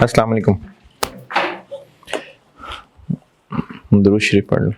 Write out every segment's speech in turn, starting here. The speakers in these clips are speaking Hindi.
अस्सलाम वालेकुम। दुरूद शरीफ पढ़ लो।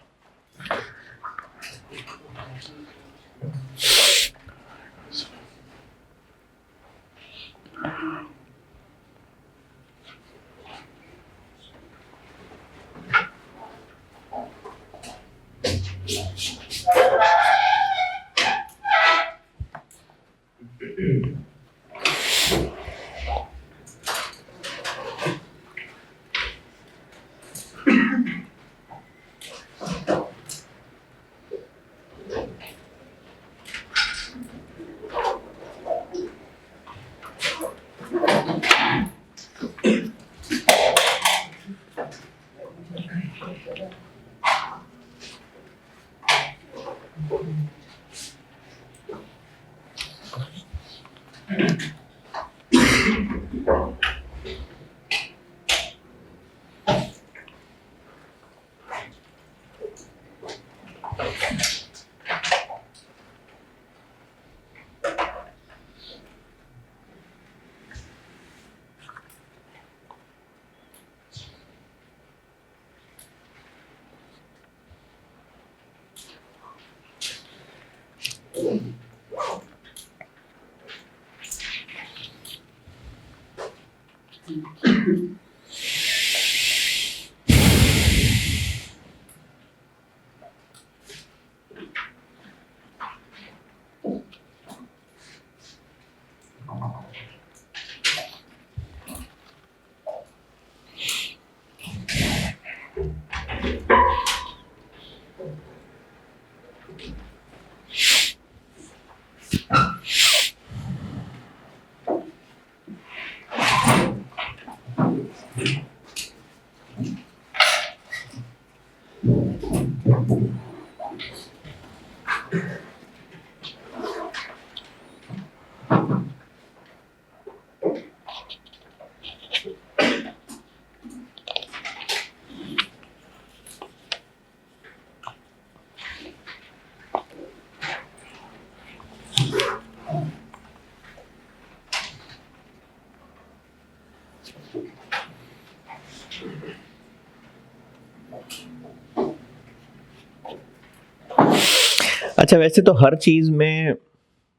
अच्छा, वैसे तो हर चीज़ में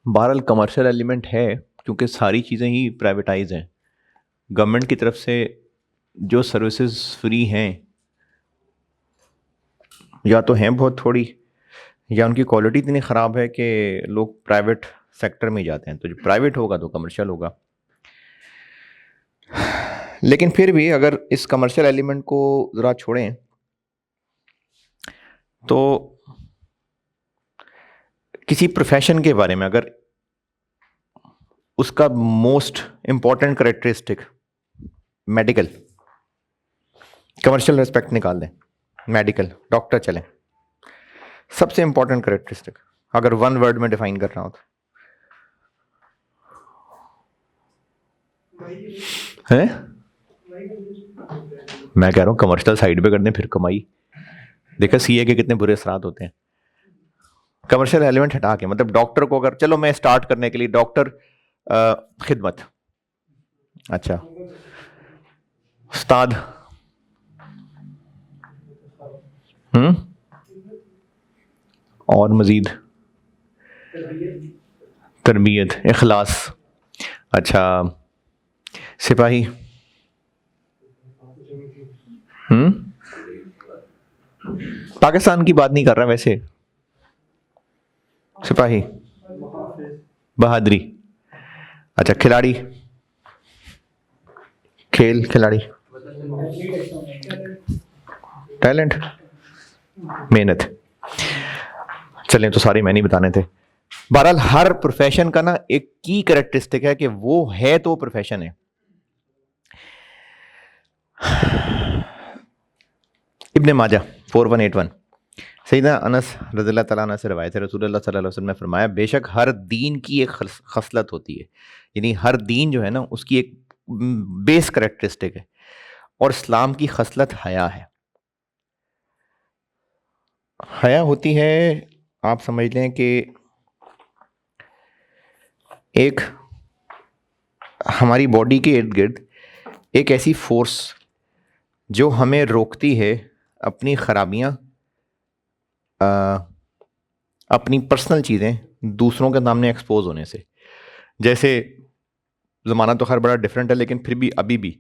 बहरहाल कमर्शियल एलिमेंट है, क्योंकि सारी चीज़ें ही प्राइवेटाइज हैं। गवर्नमेंट की तरफ से जो सर्विसेज फ्री हैं या तो हैं बहुत थोड़ी, या उनकी क्वालिटी इतनी ख़राब है कि लोग प्राइवेट सेक्टर में जाते हैं। तो जो प्राइवेट होगा तो कमर्शियल होगा। लेकिन फिर भी अगर इस कमर्शियल एलिमेंट को ज़रा छोड़ें तो किसी प्रोफेशन के बारे में अगर उसका most important characteristic medical, commercial respect निकाल दें, मेडिकल डॉक्टर चलें, सबसे इम्पॉर्टेंट करेक्टरिस्टिक अगर वन वर्ड में डिफाइन कर रहा हूं तो है, मैं कह रहा हूं कमर्शियल साइड पे कर दें, फिर कमाई। देखा सीए के कितने बुरे असरात होते हैं। कमर्शियल एलिमेंट हटा के, मतलब डॉक्टर को अगर, चलो मैं स्टार्ट करने के लिए डॉक्टर खिदमत, अच्छा उस्ताद, और मजीद तरबियत, इखलास, अच्छा सिपाही, पाकिस्तान की बात नहीं कर रहा वैसे, सिपाही, बहादुरी, अच्छा खिलाड़ी, खेल खिलाड़ी, टैलेंट, मेहनत। चलें तो सारे मैंने बताने थे। बहरहाल हर प्रोफेशन का ना एक की कैरेक्टरिस्टिक है कि वो है तो प्रोफेशन है। इब्ने माजा 4181, सैयदना अनस रज़ियल्लाहु तआला अन्हु से रवायत है, रसूलुल्लाह सल्लल्लाहु अलैहि वसल्लम ने फरमाया, बेशक हर दीन की एक खसलत होती है, यानी हर दीन जो है ना उसकी एक बेस कैरेक्टरिस्टिक है, और इस्लाम की खसलत हया है। हया होती है, आप समझ लें कि एक हमारी बॉडी के इर्द गिर्द एक ऐसी फोर्स जो हमें रोकती है अपनी खराबियां, अपनी पर्सनल चीज़ें दूसरों के सामने एक्सपोज होने से। जैसे ज़माना तो खैर बड़ा डिफरेंट है, लेकिन फिर भी अभी भी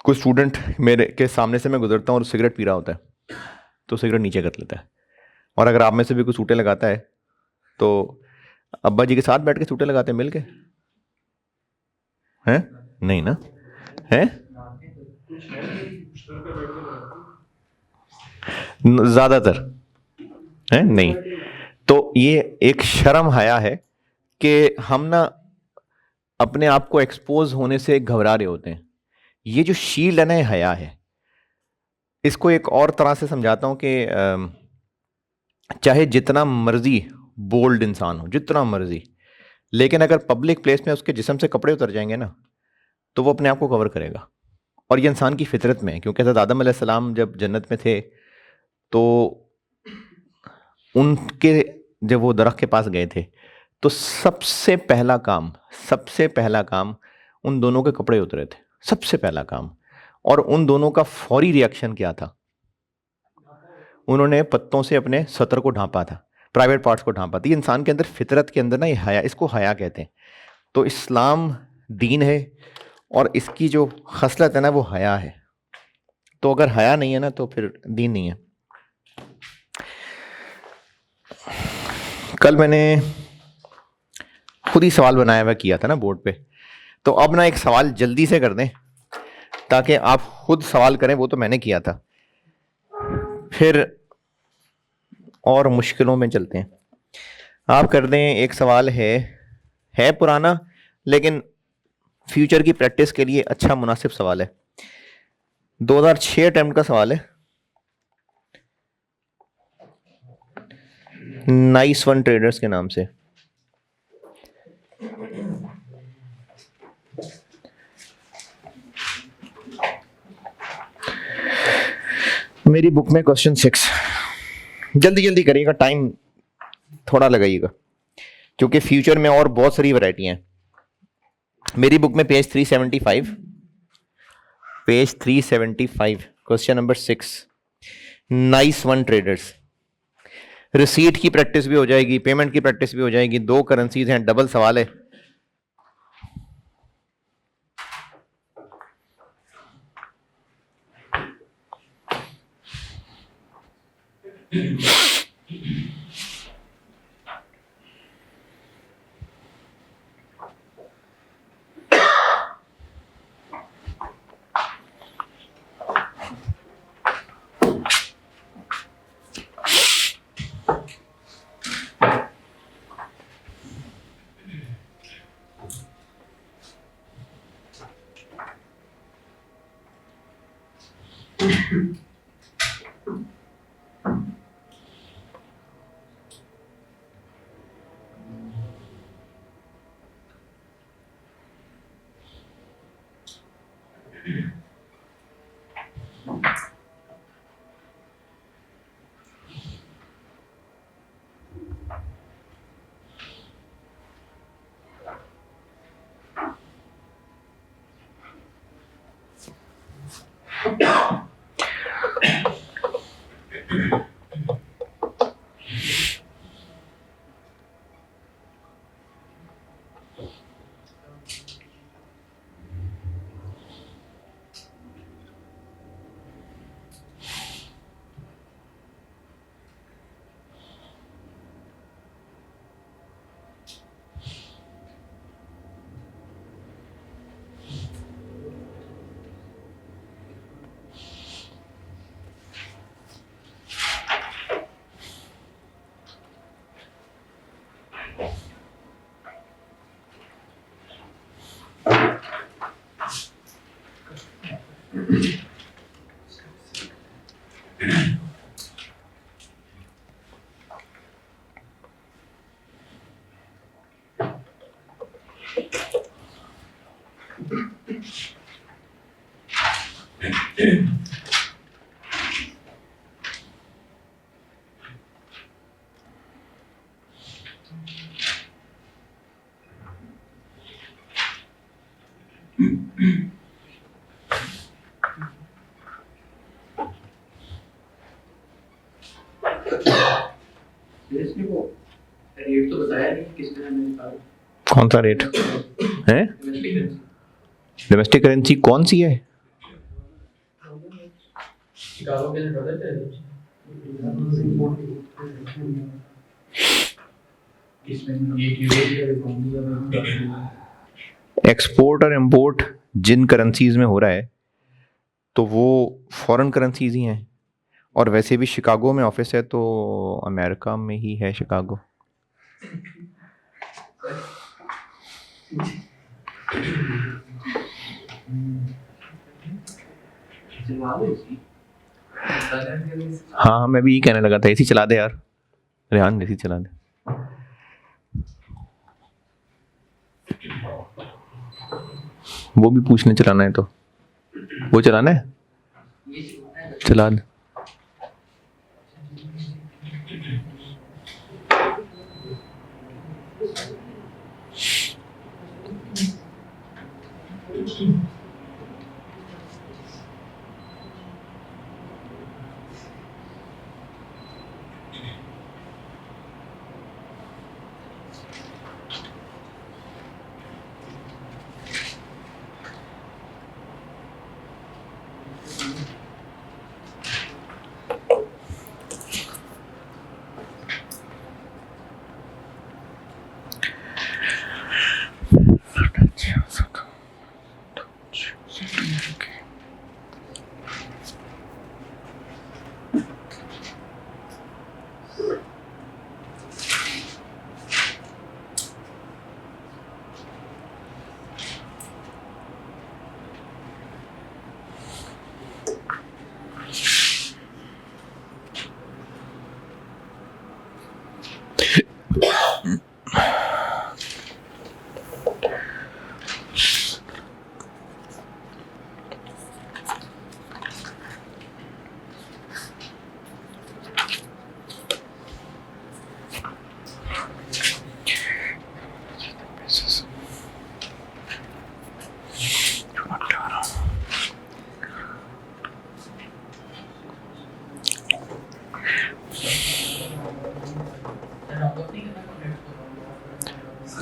कोई स्टूडेंट मेरे के सामने से मैं गुजरता हूँ और सिगरेट पी रहा होता है, तो सिगरेट नीचे कर लेता है। और अगर आप में से भी कोई सूटे लगाता है, तो अब्बा जी के साथ बैठ के सूटे लगाते हैं मिल के? हैं? नहीं ना? हैं? ज़्यादातर है नहीं। तो ये एक शर्म हया है कि हम ना अपने आप को एक्सपोज होने से घबरा रहे होते हैं। ये जो शील्ड है ना, ये हया है। इसको एक और तरह से समझाता हूं कि चाहे जितना मर्जी बोल्ड इंसान हो, जितना मर्जी, लेकिन अगर पब्लिक प्लेस में उसके जिस्म से कपड़े उतर जाएंगे ना, तो वो अपने आप को कवर करेगा। और ये इंसान की फितरत में है, क्योंकि हज़रत आदम अलैहिस्सलाम जब जन्नत में थे, तो उनके जब वो दरख्त के पास गए थे, तो सबसे पहला काम उन दोनों के कपड़े उतरे थे, सबसे पहला काम। और उन दोनों का फौरी रिएक्शन क्या था? उन्होंने पत्तों से अपने सतर को ढांपा था, प्राइवेट पार्ट्स को ढांपा था। ये इंसान के अंदर, फितरत के अंदर ना, ये हया, इसको हया कहते हैं। तो इस्लाम दीन है और इसकी जो खसलत है ना, वो हया है। तो अगर हया नहीं है ना, तो फिर दीन नहीं है। कल मैंने खुद ही सवाल बनाया हुआ किया था ना बोर्ड पे, तो अब ना एक सवाल जल्दी से कर दें ताकि आप खुद सवाल करें। वो तो मैंने किया था, फिर और मुश्किलों में चलते हैं। आप कर दें। एक सवाल है पुराना, लेकिन फ्यूचर की प्रैक्टिस के लिए अच्छा मुनासिब सवाल है। 2006 अटेम्प्ट का सवाल है, नाइस वन ट्रेडर्स के नाम से। मेरी बुक में क्वेश्चन 6, जल्दी जल्दी करिएगा, टाइम थोड़ा लगाइएगा, क्योंकि फ्यूचर में और बहुत सारी वैरायटी हैं। मेरी बुक में page 375, question number 6, nice one traders. Receipt की प्रैक्टिस भी हो जाएगी, पेमेंट की प्रैक्टिस भी हो जाएगी। 2 करेंसीज हैं, डबल सवाल है। रेट तो बताया नहीं किस तरह में निकाला। कौन सा रेट है? डोमेस्टिक करेंसी कौन सी है? शिकागो के लिए डॉलर थे। इसमें ये एक्सपोर्ट और इंपोर्ट जिन करेंसीज में हो रहा है तो वो फॉरेन करेंसीज ही हैं, और वैसे भी शिकागो में ऑफिस है तो अमेरिका में ही है शिकागो। हाँ मैं भी यही कहने लगा था, इसी चला दे यार रेहान, इसी चला दे। वो भी पूछने चलाना है तो वो चलाना है, चला दे।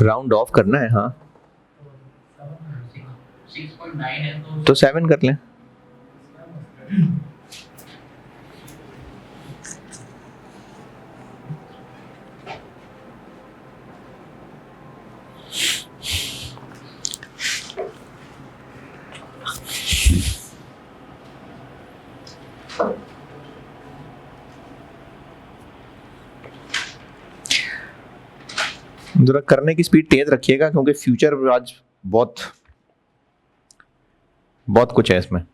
राउंड ऑफ करना है हाँ, 6.9 है तो 7 कर लें। जरा करने की स्पीड तेज रखिएगा क्योंकि फ्यूचर आज बहुत बहुत कुछ है इसमें।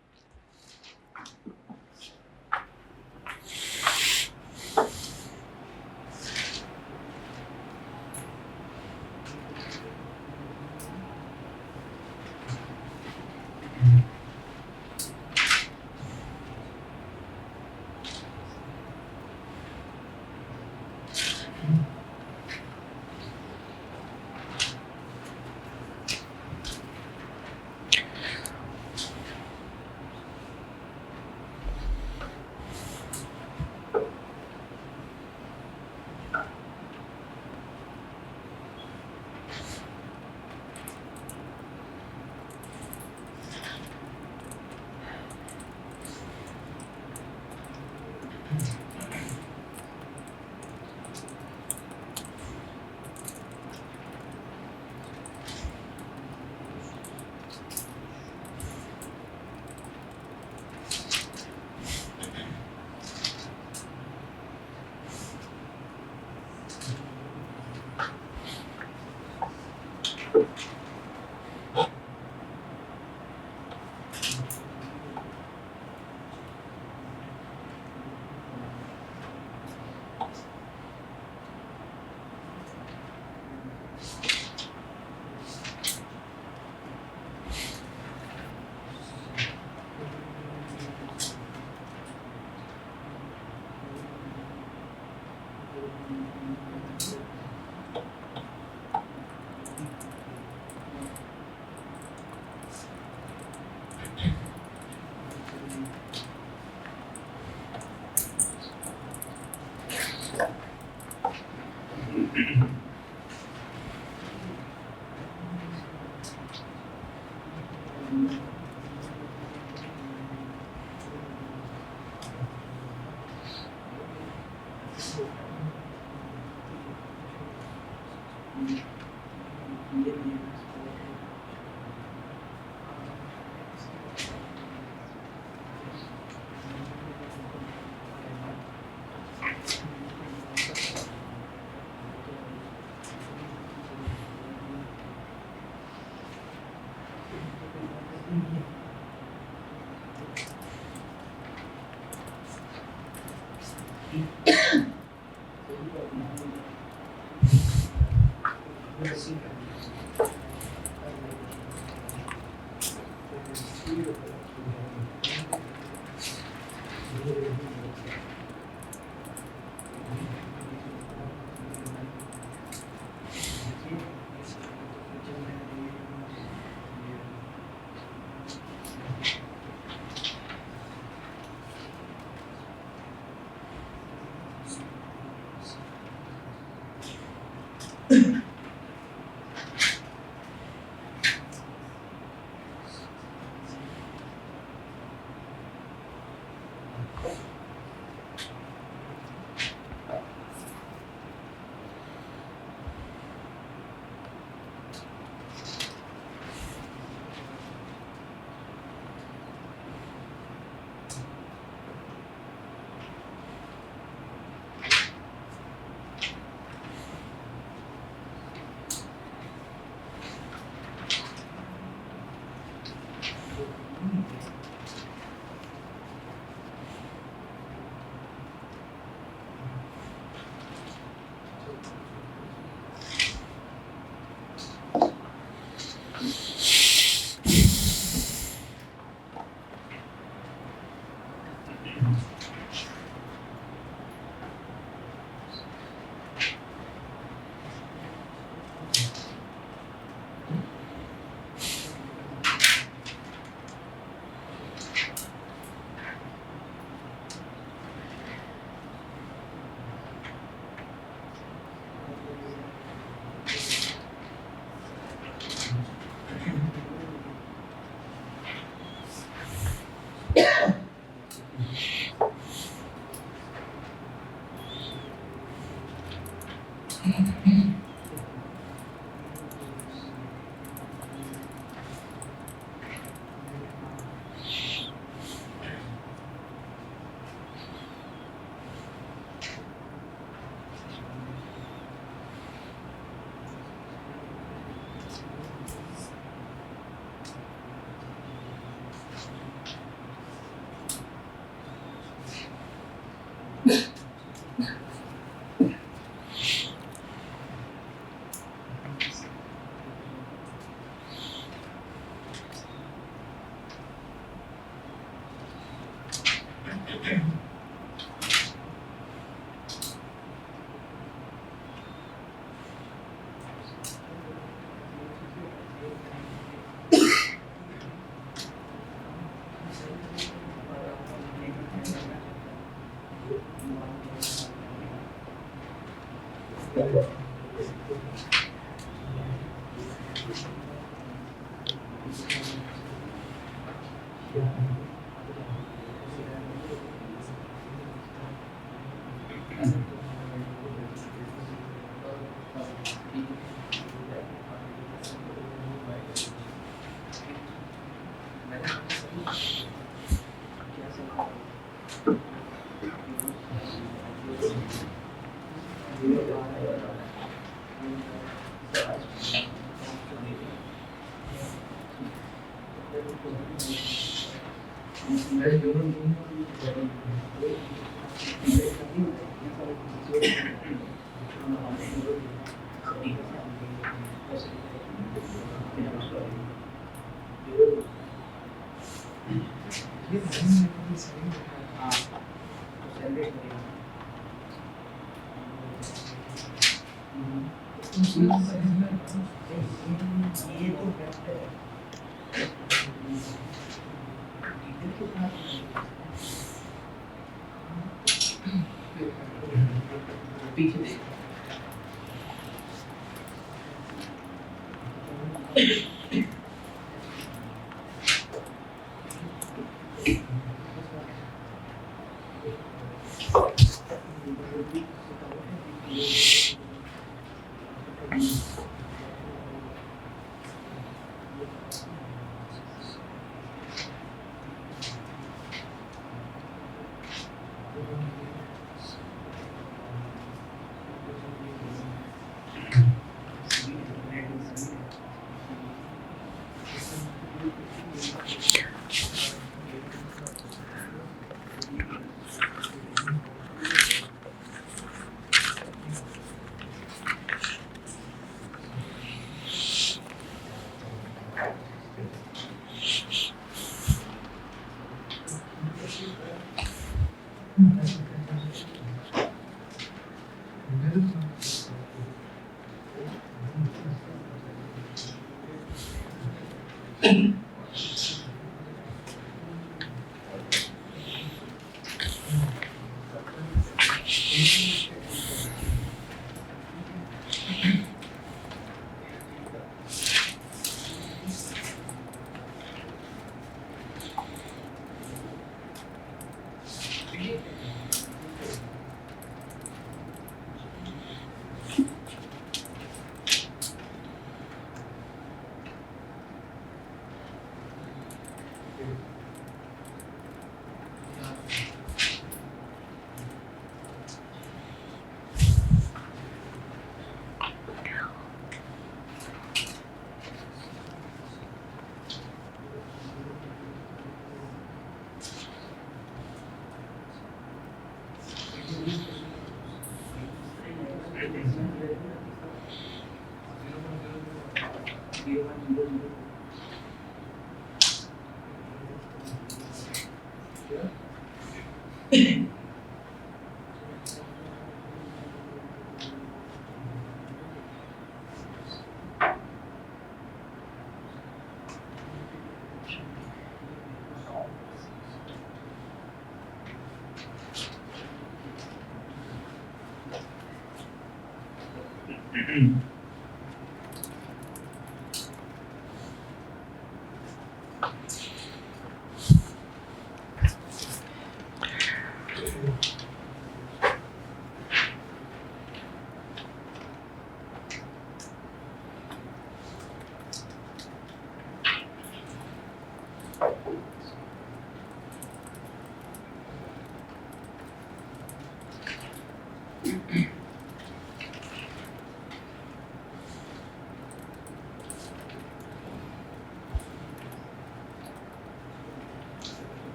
पीछे देख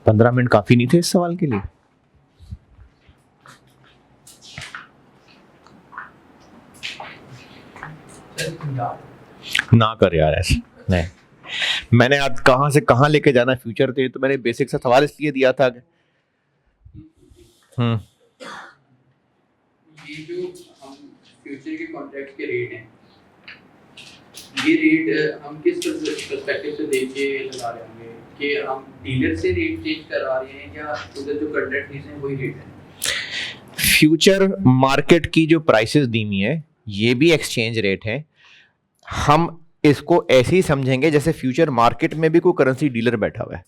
पंद्रह मिनट काफी नहीं थे इस सवाल के लिए? ना कर यार ऐसे नहीं। मैंने आज कहाँ से कहाँ लेके जाना फ्यूचर थे, तो मैंने बेसिक सा सवाल इसलिए दिया था कि ये जो हम फ्यूचर के कॉन्ट्रैक्ट के रेट हैं, ये रेट हम किस पर्सपेक्टिव से देख के लगा रहे होंगे कि हम डीलर से रेट चेंज करा रहे हैं या उधर जो कॉन्ट्रैक्ट फीस है वही रेट है? फ्यूचर मार्केट की जो प्राइसेस दी हुई है ये भी एक्सचेंज रेट है। हम इसको ऐसे ही समझेंगे जैसे फ्यूचर मार्केट में भी कोई करेंसी डीलर बैठा हुआ है,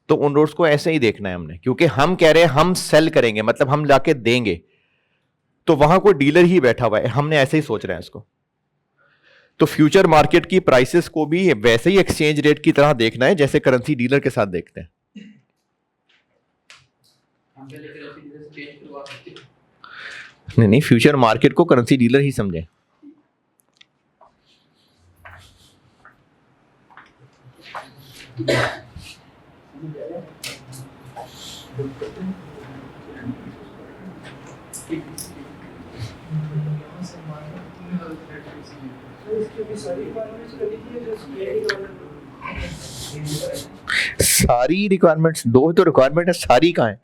तो उन रोड्स को ऐसे ही देखना है हमने, क्योंकि हम कह रहे हैं हम सेल करेंगे, मतलब हम लाके देंगे, तो वहां कोई डीलर ही बैठा हुआ है, हमने ऐसे ही सोच रहे हैं इसको। तो फ्यूचर मार्केट की प्राइसेस को भी वैसे ही एक्सचेंज रेट की तरह देखना है जैसे करेंसी डीलर के साथ देखते हैं। हम पहले करेंसी डीलर से चेंज करवा सकते हैं? नहीं नहीं, फ्यूचर मार्केट को करेंसी डीलर ही समझे। सारी रिक्वायरमेंट्स, दो तो रिक्वायरमेंट है, सारी कहाँ है?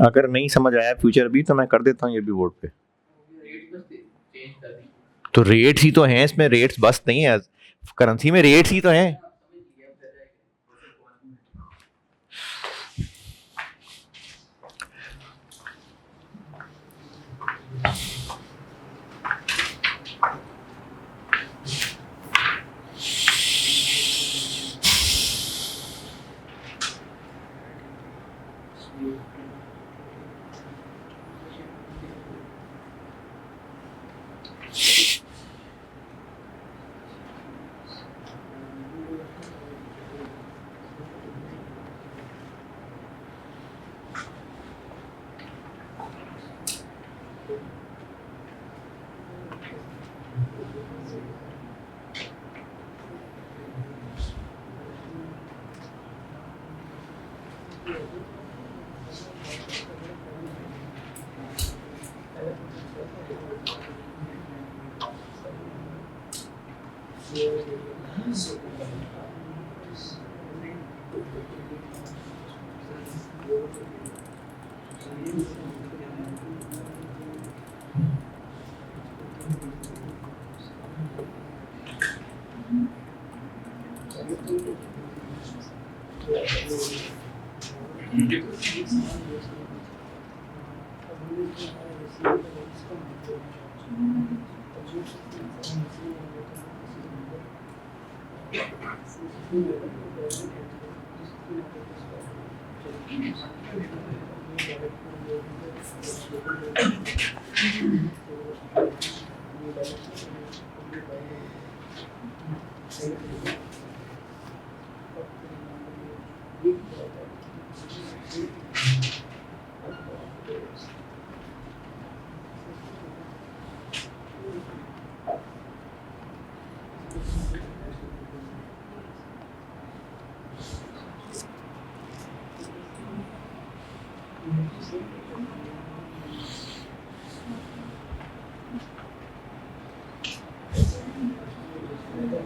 अगर नहीं समझ आया फ्यूचर भी तो मैं कर देता हूँ ये भी बोर्ड पे। रेट बस चेंज कर दी। तो रेट्स ही तो हैं इसमें, रेट्स बस नहीं है, करेंसी में रेट्स ही तो हैं। समझ लिया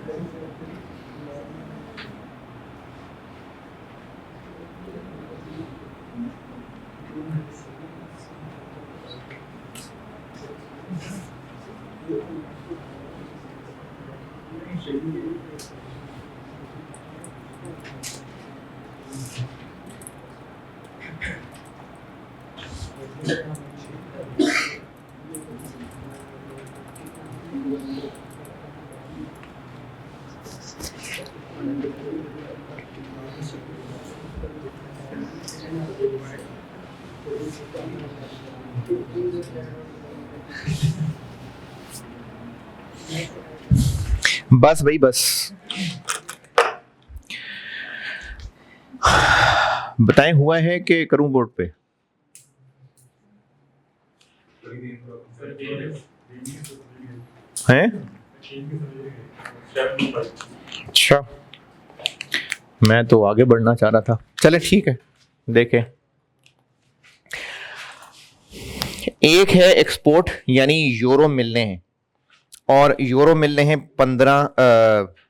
फिर बस भाई बस। बताएं हुआ है कि करूं बोर्ड पे? हैं? अच्छा, मैं तो आगे बढ़ना चाह रहा था। चले ठीक है, देखें। एक है एक्सपोर्ट, यानी यूरो मिलने हैं, और यूरो मिलने हैं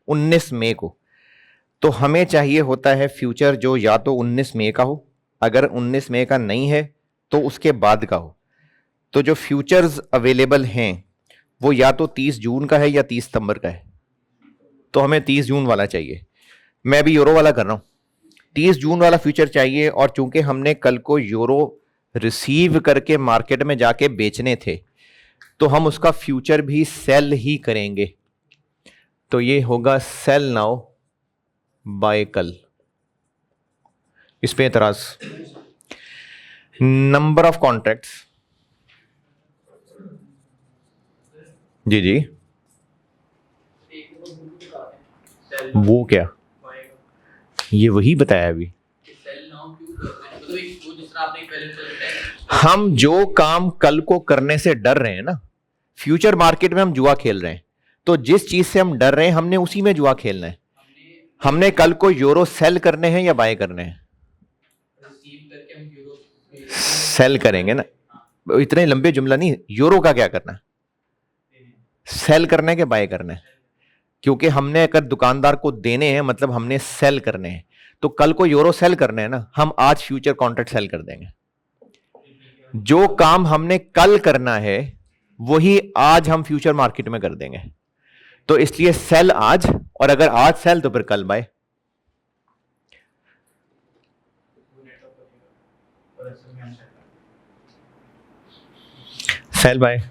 19 मई को। तो हमें चाहिए होता है फ्यूचर जो या तो 19 मई का हो, अगर 19 मई का नहीं है तो उसके बाद का हो। तो जो फ्यूचर्स अवेलेबल हैं वो या तो 30 जून का है या 30 सितंबर का है। तो हमें 30 जून वाला चाहिए। मैं भी यूरो वाला कर रहा हूँ। 30 जून वाला फ्यूचर चाहिए, और चूंकि हमने कल को यूरो रिसीव करके मार्केट में जाके बेचने थे तो हम उसका फ्यूचर भी सेल ही करेंगे। तो ये होगा सेल नाउ बाय कल। इस पे एतराज? नंबर ऑफ कॉन्ट्रैक्ट्स, जी जी, वो क्या? ये वही बताया अभी। हम जो काम कल को करने से डर रहे हैं ना, फ्यूचर मार्केट में हम जुआ खेल रहे हैं, तो जिस चीज से हम डर रहे हैं हमने उसी में जुआ खेलना है। हमने कल को यूरो सेल करने हैं या बाय करने हैं? सेल करेंगे ना। इतने लंबे जुमला नहीं, यूरो का क्या करना है? सेल करना है कि बाय करना है? क्योंकि हमने अगर दुकानदार को देने हैं मतलब हमने सेल करने हैं। तो तो कल को यूरो सेल करने हैं ना, हम आज फ्यूचर कॉन्ट्रैक्ट सेल कर देंगे। जो काम हमने कल करना है वही आज हम फ्यूचर मार्केट में कर देंगे। तो इसलिए सेल आज, और अगर आज सेल तो फिर कल buy. Sell buy.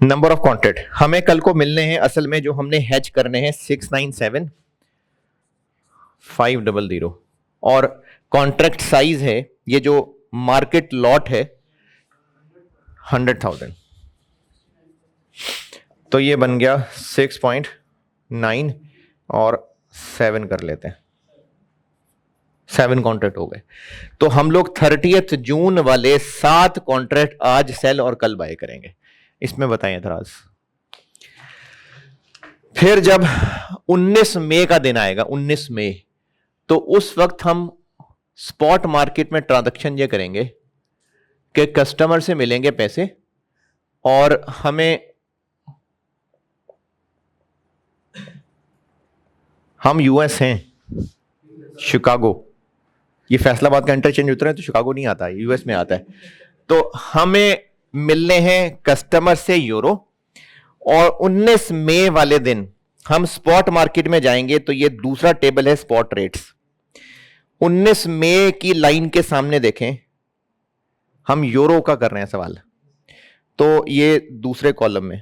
Number of contract हमें कल को मिलने हैं, असल में जो हमने हेज करने हैं 697,500, और कॉन्ट्रैक्ट साइज है, ये जो मार्केट लॉट है 100,000, तो ये बन गया 6.9 और 7 कर लेते हैं, 7 कॉन्ट्रैक्ट हो गए। तो हम लोग 30 जून वाले 7 कॉन्ट्रैक्ट आज सेल और कल बाय करेंगे। इसमें बताएं एतराज। फिर जब 19 मई का दिन आएगा, 19 मई, तो उस वक्त हम स्पॉट मार्केट में ट्रांजैक्शन ये करेंगे कि कस्टमर से मिलेंगे पैसे, और हम यूएस हैं, शिकागो, ये फैसलाबाद का इंटरचेंज उतरे हैं तो शिकागो नहीं आता है, यूएस में आता है। तो हमें मिलने हैं कस्टमर से यूरो, और 19 मई वाले दिन हम स्पॉट मार्केट में जाएंगे। तो ये दूसरा टेबल है स्पॉट रेट्स। 19 मई की लाइन के सामने देखें, हम यूरो का कर रहे हैं सवाल, तो ये दूसरे कॉलम में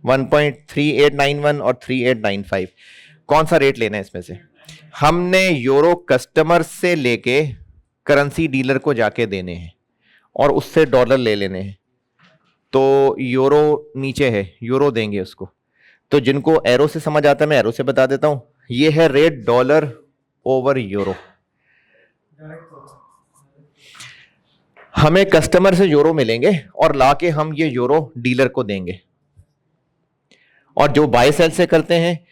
1.3891 और 3895, कौन सा रेट लेना है इसमें से? हमने यूरो कस्टमर से लेके करेंसी डीलर को जाके देने हैं और उससे डॉलर ले लेने हैं। तो यूरो नीचे है, यूरो देंगे उसको। तो जिनको एरो से समझ आता है मैं एरो से बता देता हूं, ये है रेट डॉलर ओवर यूरो। हमें कस्टमर से यूरो मिलेंगे और लाके हम ये यूरो डीलर को देंगे। और जो बाय सेल से करते हैं,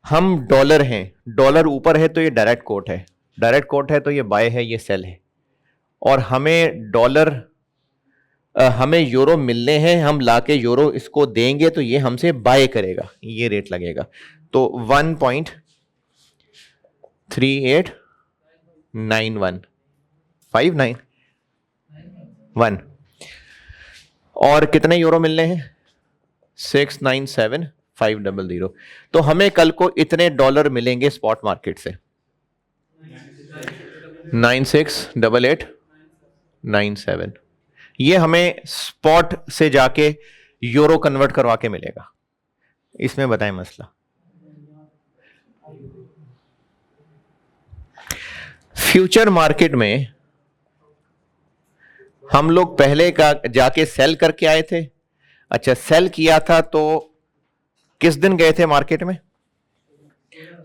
हम डॉलर हैं, डॉलर ऊपर है तो ये डायरेक्ट कोट है, डायरेक्ट कोट है तो ये बाय है, ये सेल है। और हमें हमें यूरो मिलने हैं, हम लाके यूरो इसको देंगे तो ये हमसे बाय करेगा, ये रेट लगेगा। तो 1.3891 और कितने यूरो मिलने हैं? 697,500। तो हमें कल को इतने डॉलर मिलेंगे स्पॉट मार्केट से, 968897। ये हमें स्पॉट से जाके यूरो कन्वर्ट करवा के मिलेगा। इसमें बताएं मसला। फ्यूचर मार्केट में हम लोग पहले का जाके सेल करके आए थे। अच्छा, सेल किया था तो किस दिन गए थे मार्केट में?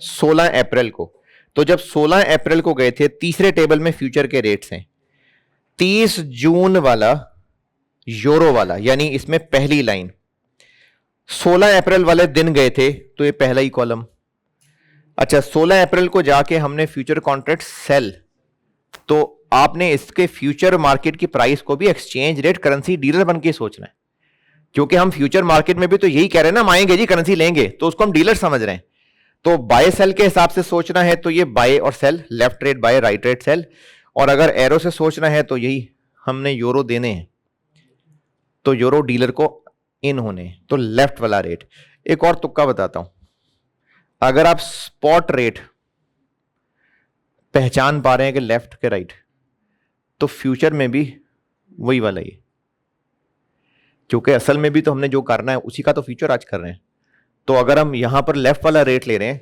16 अप्रैल को। तो जब 16 अप्रैल को गए थे, तीसरे टेबल में फ्यूचर के रेट्स हैं। 30 जून वाला यूरो वाला, यानी इसमें पहली लाइन 16 अप्रैल वाले दिन गए थे, तो ये पहला ही कॉलम। अच्छा, 16 अप्रैल को जाके हमने फ्यूचर कॉन्ट्रैक्ट सेल, तो आपने इसके फ्यूचर मार्केट की प्राइस को भी एक्सचेंज रेट करेंसी डीलर बन के सोचना है, क्योंकि हम फ्यूचर मार्केट में भी तो यही कह रहे हैं ना, हम आएंगे जी करेंसी लेंगे, तो उसको हम डीलर समझ रहे हैं। तो बाय सेल के हिसाब से सोचना है तो ये बाय और sell, left rate buy, right rate sell. और अगर एरो से सोचना है तो यही हमने यूरो देने हैं, तो यूरो डीलर को इन होने, तो लेफ्ट वाला रेट। एक और तुक्का बताता हूं, अगर आप स्पॉट रेट पहचान पा रहे हैं कि लेफ्ट के राइट, तो फ्यूचर में भी वही वाला ही, क्योंकि असल में भी तो हमने जो करना है उसी का तो फ्यूचर आज कर रहे हैं। तो अगर हम यहां पर लेफ्ट वाला रेट ले रहे हैं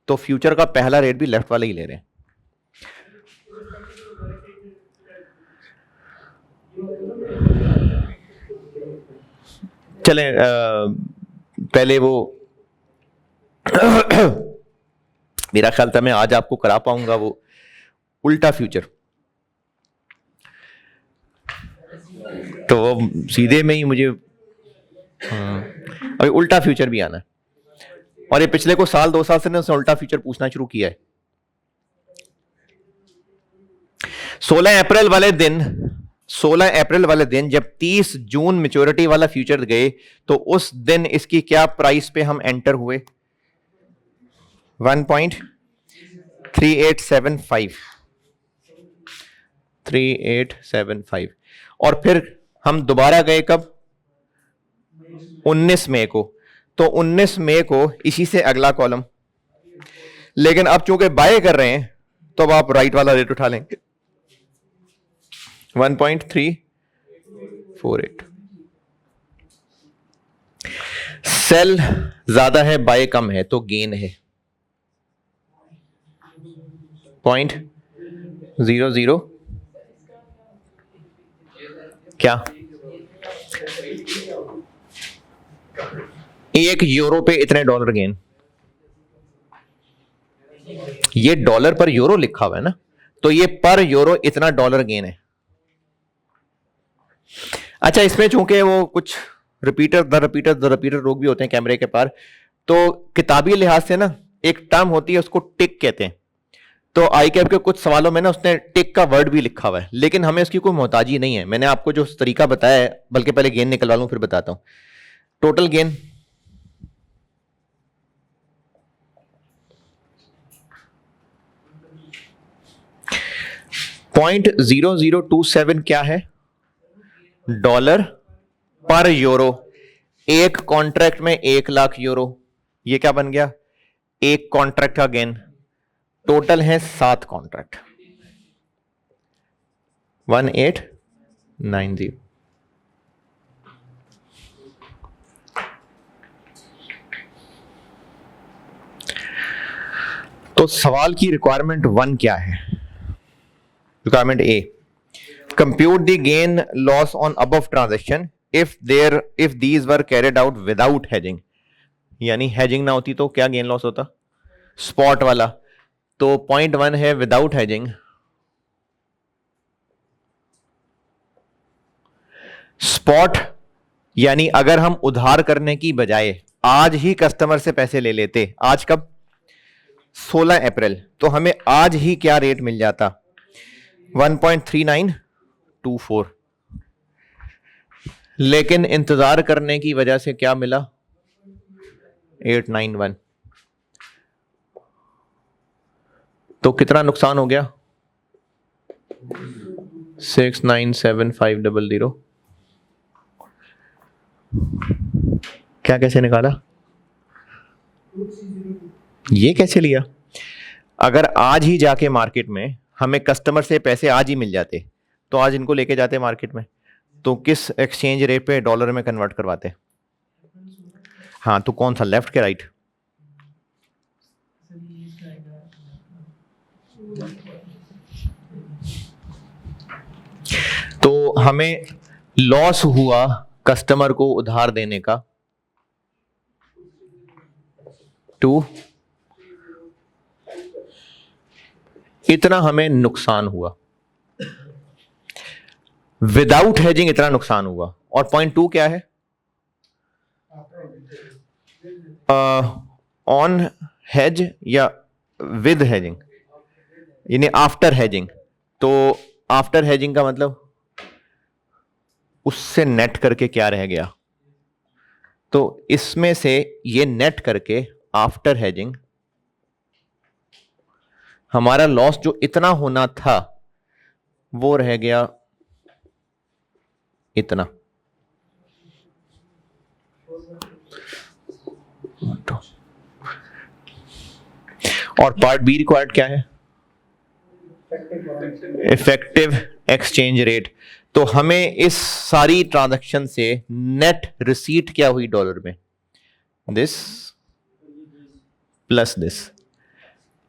तो फ्यूचर का पहला रेट भी लेफ्ट वाला ही ले रहे हैं। चलें, पहले वो मेरा ख्याल था मैं आज आपको करा पाऊंगा वो उल्टा फ्यूचर, तो वो सीधे में ही मुझे अभी उल्टा फ्यूचर भी आना है। और ये पिछले को साल 2 साल से उसने उल्टा फ्यूचर पूछना शुरू किया है। 16 अप्रैल वाले दिन जब 30 जून मैच्योरिटी वाला फ्यूचर गए, तो उस दिन इसकी क्या प्राइस पे हम एंटर हुए? 3875 3875 और फिर हम दोबारा गए कब? 19 मई को। तो 19 मई को इसी से अगला कॉलम, लेकिन अब चूंकि बाय कर रहे हैं तो अब आप राइट वाला रेट उठा लेंगे 1.348। सेल ज्यादा है, बाय कम है, तो गेन है 0.00 क्या? 1 यूरो पे इतने डॉलर गेन। ये डॉलर पर यूरो लिखा हुआ है ना, तो ये पर यूरो इतना डॉलर गेन है। अच्छा, इसमें चूंकि वो कुछ रिपीटर रोग भी होते हैं कैमरे के पार, तो किताबी लिहाज से ना एक टर्म होती है, उसको टिक कहते हैं। तो आई कैप के कुछ सवालों में ना उसने टिक का वर्ड भी लिखा हुआ है, लेकिन हमें उसकी कोई मोहताजी नहीं है। मैंने आपको जो तरीका बताया है, बल्कि पहले गेन निकलवा लूं फिर बताता हूं। टोटल गेन $0.0027 क्या है? डॉलर पर यूरो। एक कॉन्ट्रैक्ट में 1 लाख यूरो, ये क्या बन गया? एक कॉन्ट्रैक्ट का गेन। टोटल है 7 कॉन्ट्रैक्ट, 1890। तो सवाल की रिक्वायरमेंट 1 क्या है? Requirement A, compute the gain loss on above transaction if these were carried out without hedging. यानी हेजिंग ना होती तो क्या गेन लॉस होता? स्पॉट वाला। तो पॉइंट 1 है विदाउट हेजिंग, स्पॉट यानी अगर हम उधार करने की बजाय आज ही कस्टमर से पैसे ले लेते, आज कब? 16 अप्रैल, तो हमें आज ही क्या रेट मिल जाता? 1.3924। लेकिन इंतजार करने की वजह से क्या मिला? 891। तो कितना नुकसान हो गया? 697,500। क्या कैसे निकाला? ये कैसे लिया? अगर आज ही जाके मार्केट में हमें कस्टमर से पैसे आज ही मिल जाते, तो आज इनको लेके जाते मार्केट में, तो किस एक्सचेंज रेट पे डॉलर में कन्वर्ट करवाते? हाँ, तो कौन सा, लेफ्ट के राइट? तो हमें लॉस हुआ कस्टमर को उधार देने का 2, इतना हमें नुकसान हुआ। विदाउट हेजिंग इतना नुकसान हुआ। और पॉइंट 2 क्या है? ऑन हेज या विद हेजिंग, यानी आफ्टर हेजिंग। तो आफ्टर हेजिंग का मतलब उससे नेट करके क्या रह गया? तो इसमें से ये नेट करके आफ्टर हेजिंग हमारा लॉस जो इतना होना था वो रह गया इतना। और पार्ट बी रिक्वायर्ड क्या है? Effective exchange rate. तो हमें इस सारी ट्रांजैक्शन से नेट रिसीट क्या हुई डॉलर में? This plus this.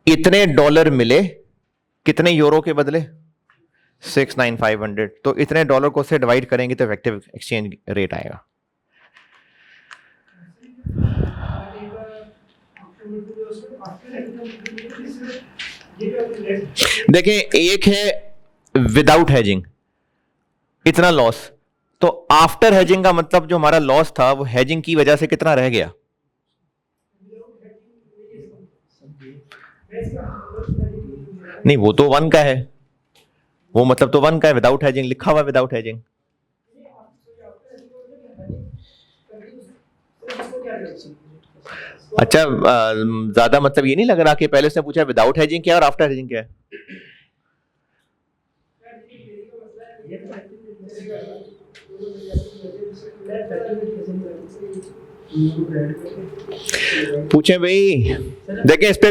इतने डॉलर मिले कितने यूरो के बदले? 69500। तो इतने डॉलर को से डिवाइड करेंगे तो इफेक्टिव एक्सचेंज रेट आएगा। देखिए, एक है विदाउट हेजिंग इतना लॉस, तो आफ्टर हेजिंग का मतलब जो हमारा लॉस था वो हेजिंग की वजह से कितना रह गया? नहीं, वो तो 1 का है, वो मतलब तो 1 का है, विदाउट हेजिंग लिखा हुआ, विदाउट हेजिंग। अच्छा, ज्यादा मतलब ये नहीं लग रहा कि पहले उसने पूछा विदाउट हेजिंग क्या है और आफ्टर हेजिंग क्या है? पूछे भाई, देखें इस पे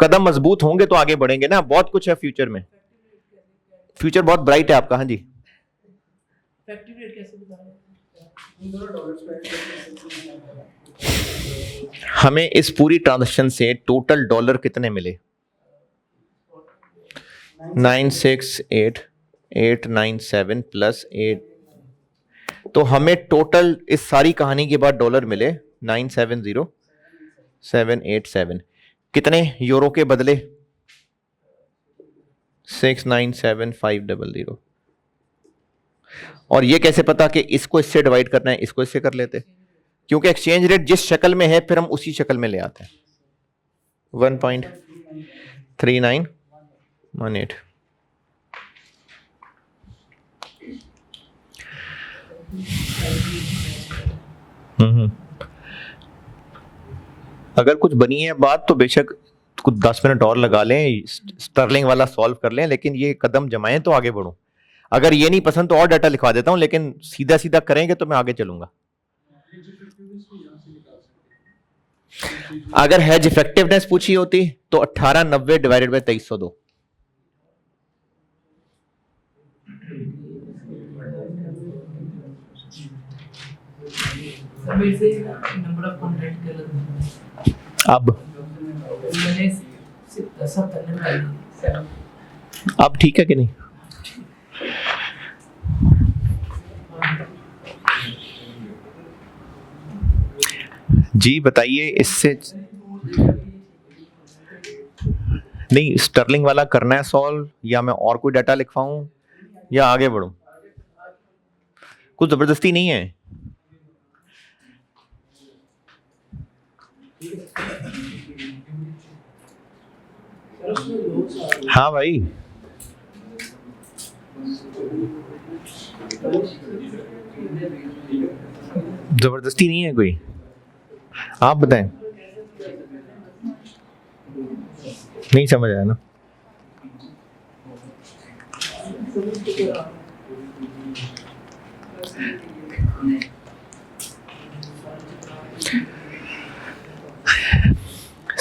कदम मजबूत होंगे तो आगे बढ़ेंगे ना, बहुत कुछ है फ्यूचर में, फ्यूचर बहुत ब्राइट है आपका। हाँ जी, हमें इस पूरी ट्रांजेक्शन से टोटल डॉलर कितने मिले? 968897 प्लस 8, तो हमें टोटल इस सारी कहानी के बाद डॉलर मिले 970787। कितने यूरो के बदले? 697500। और ये कैसे पता कि इसको इससे डिवाइड करना है, इसको इससे कर लेते? क्योंकि एक्सचेंज रेट जिस शक्ल में है फिर हम उसी शक्ल में ले आते हैं। 1.3918। अगर कुछ बनी है बात तो बेशक कुछ 10 मिनट और लगा लें, स्टर्लिंग वाला सॉल्व कर लें, लेकिन ये कदम जमाएं तो आगे बढ़ूं। अगर ये नहीं पसंद तो और डाटा लिखवा देता हूं, लेकिन सीधा सीधा करेंगे तो मैं आगे चलूंगा। अगर हेज इफेक्टिवनेस पूछी होती तो 1890 डिवाइडेड बाय 2302। अब ठीक है कि नहीं? जी बताइए, इससे नहीं स्टर्लिंग वाला करना है सॉल्व, या मैं और कोई डाटा लिखवाऊं या आगे बढ़ूं? कुछ जबरदस्ती नहीं है। हाँ भाई, जबरदस्ती नहीं है कोई, आप बताएं। नहीं समझ आया ना?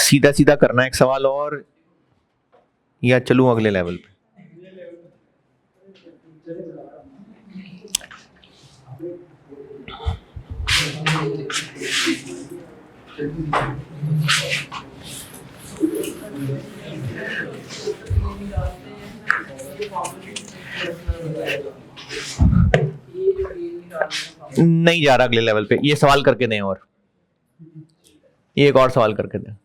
सीधा सीधा करना है एक सवाल और, या चलूं अगले लेवल पे? नहीं जा रहा अगले लेवल पे, ये सवाल करके दें, और ये एक और सवाल करके दें।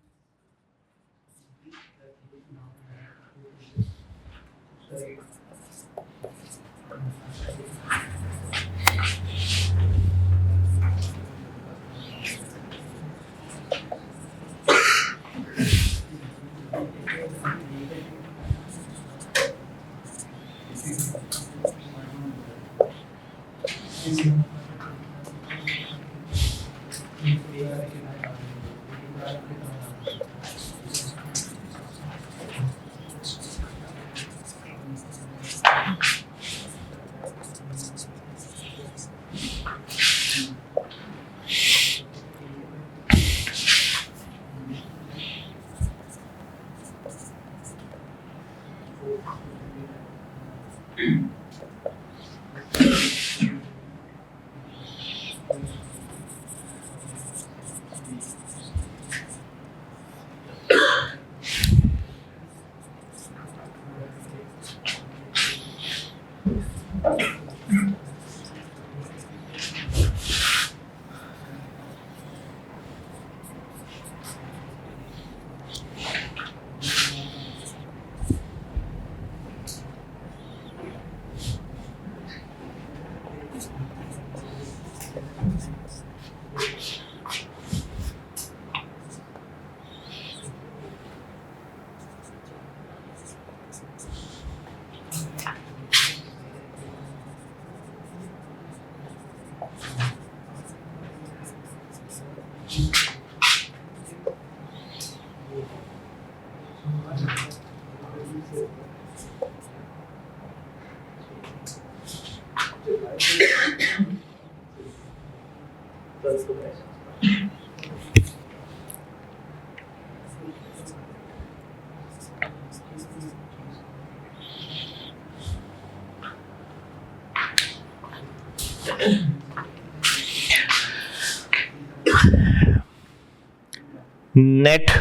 नेट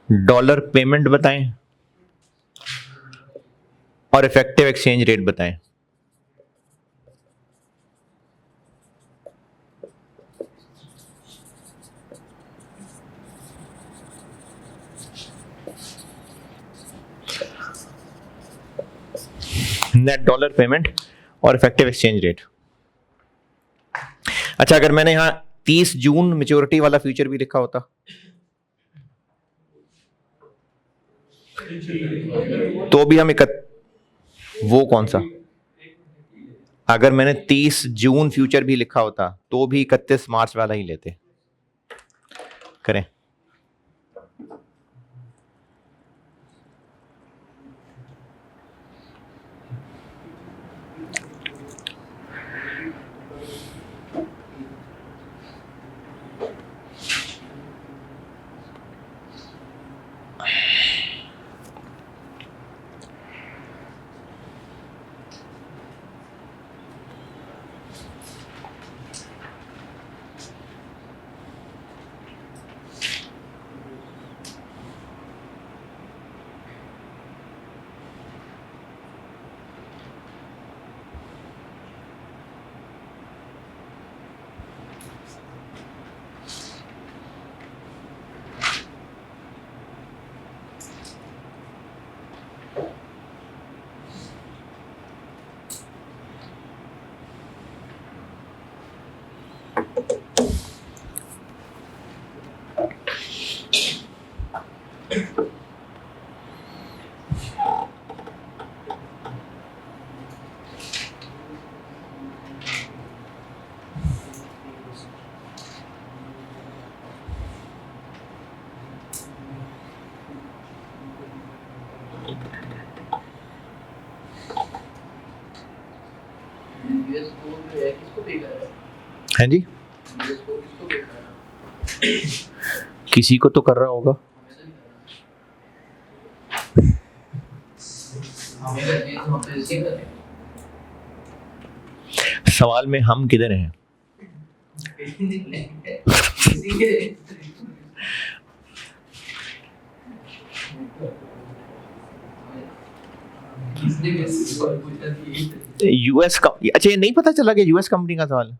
डॉलर पेमेंट बताएं और इफेक्टिव एक्सचेंज रेट बताएं। नेट डॉलर पेमेंट और इफेक्टिव एक्सचेंज रेट। अच्छा, अगर मैंने यहां 30 जून मेच्योरिटी वाला फ्यूचर भी लिखा होता, तो भी हम वो कौन सा, अगर मैंने 30 जून फ्यूचर भी लिखा होता तो भी 31 मार्च वाला ही लेते। करें। यूएस को जो है किसको पे कर रहा है? हैं जी, यूएस को किसको पे कर रहा है? किसी को तो कर रहा होगा। हमें तो नहीं कर रहा। हमें करनी है तो हम तो इसी कर रहे हैं। सवाल में हम किधर हैं? इसी के किसने भी सवाल पूछा थी? यूएस का, अच्छा ये नहीं पता चला कि यूएस कंपनी का सवाल है।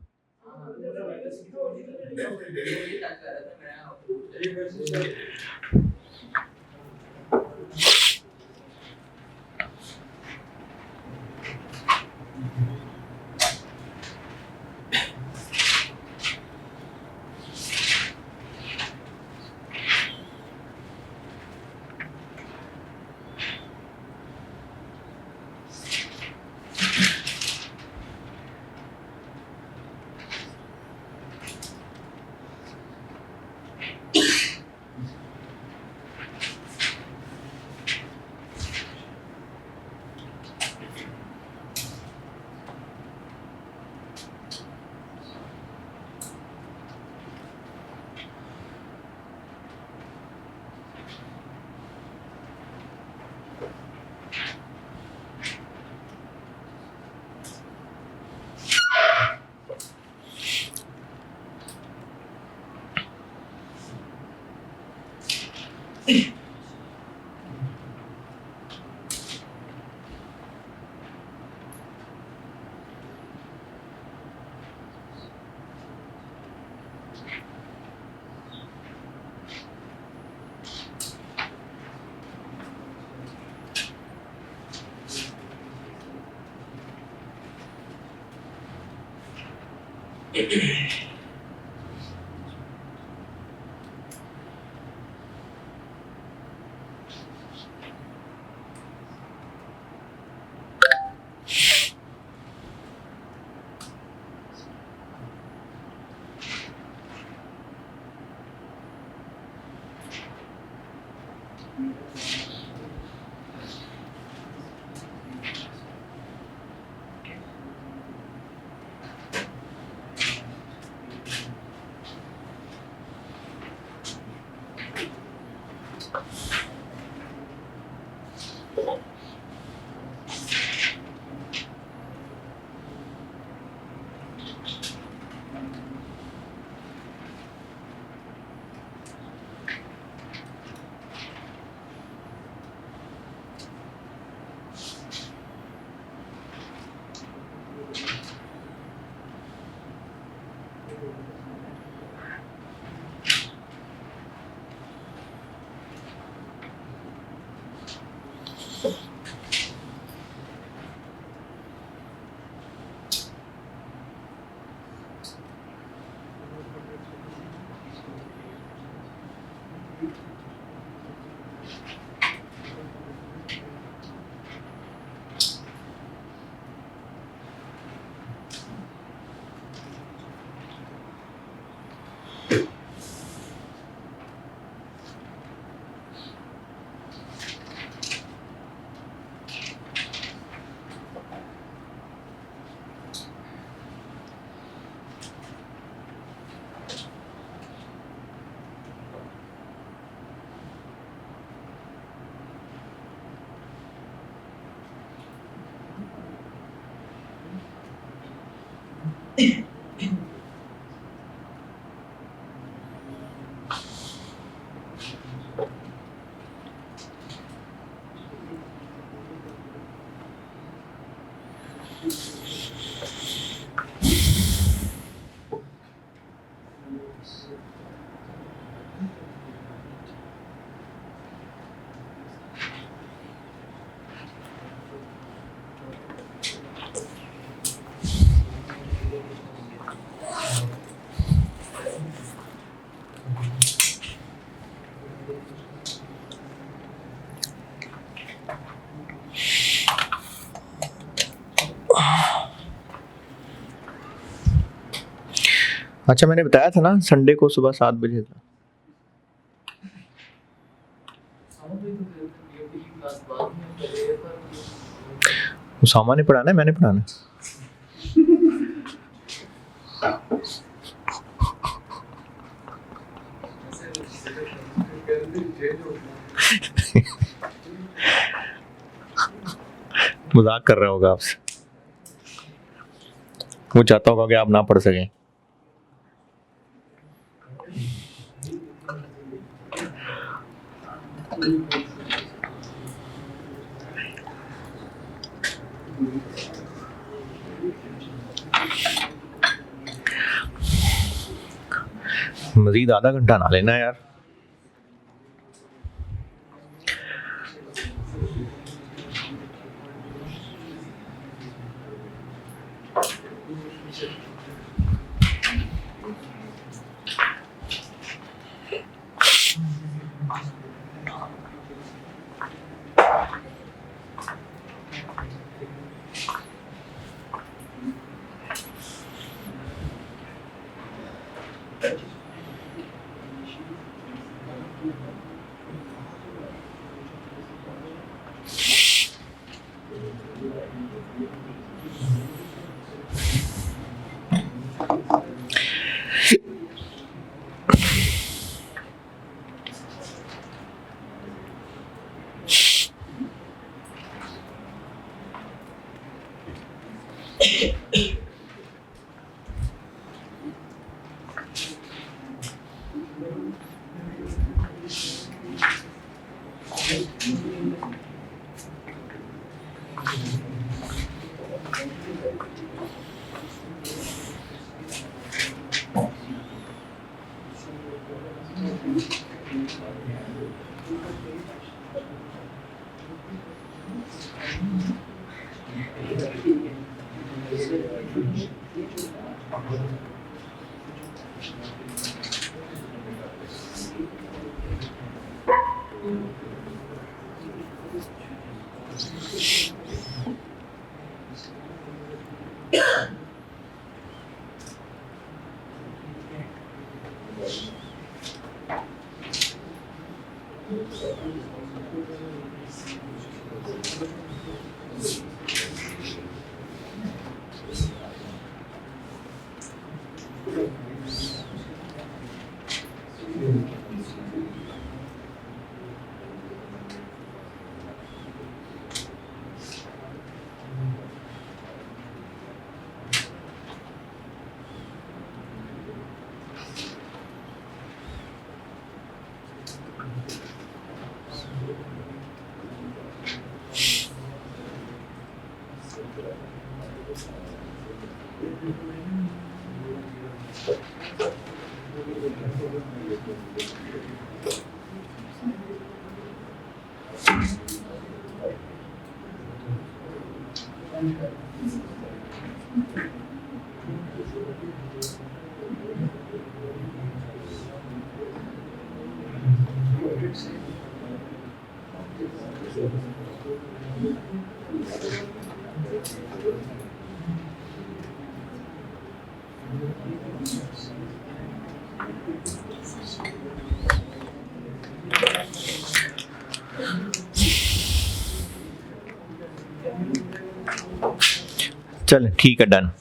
अच्छा, मैंने बताया था ना संडे को सुबह 7 बजे था। उसामा ने पढ़ाना है, मैंने पढ़ाना है? मजाक कर रहा होगा आपसे, वो चाहता होगा कि आप ना पढ़ सकें। मजीद आधा घंटा ना लेना यार। चल ठीक है, डन।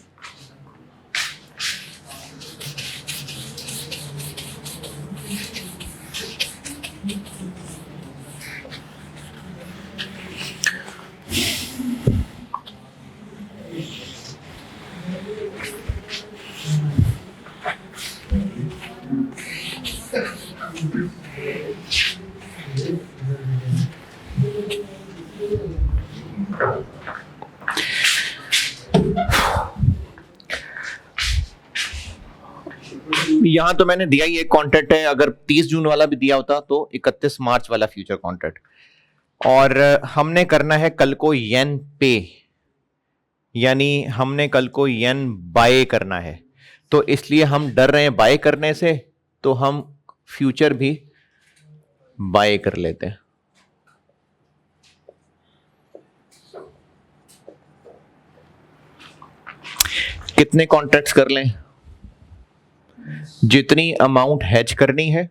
यहां तो मैंने दिया ही एक कॉन्ट्रैक्ट है, अगर 30 जून वाला भी दिया होता तो 31 मार्च वाला फ्यूचर कॉन्ट्रैक्ट। और हमने करना है कल को येन पे, यानी हमने कल को येन बाय करना है, तो इसलिए हम डर रहे हैं बाय करने से, तो हम फ्यूचर भी बाय कर लेते हैं। कितने कॉन्ट्रैक्ट्स कर लें? जितनी अमाउंट हैज करनी है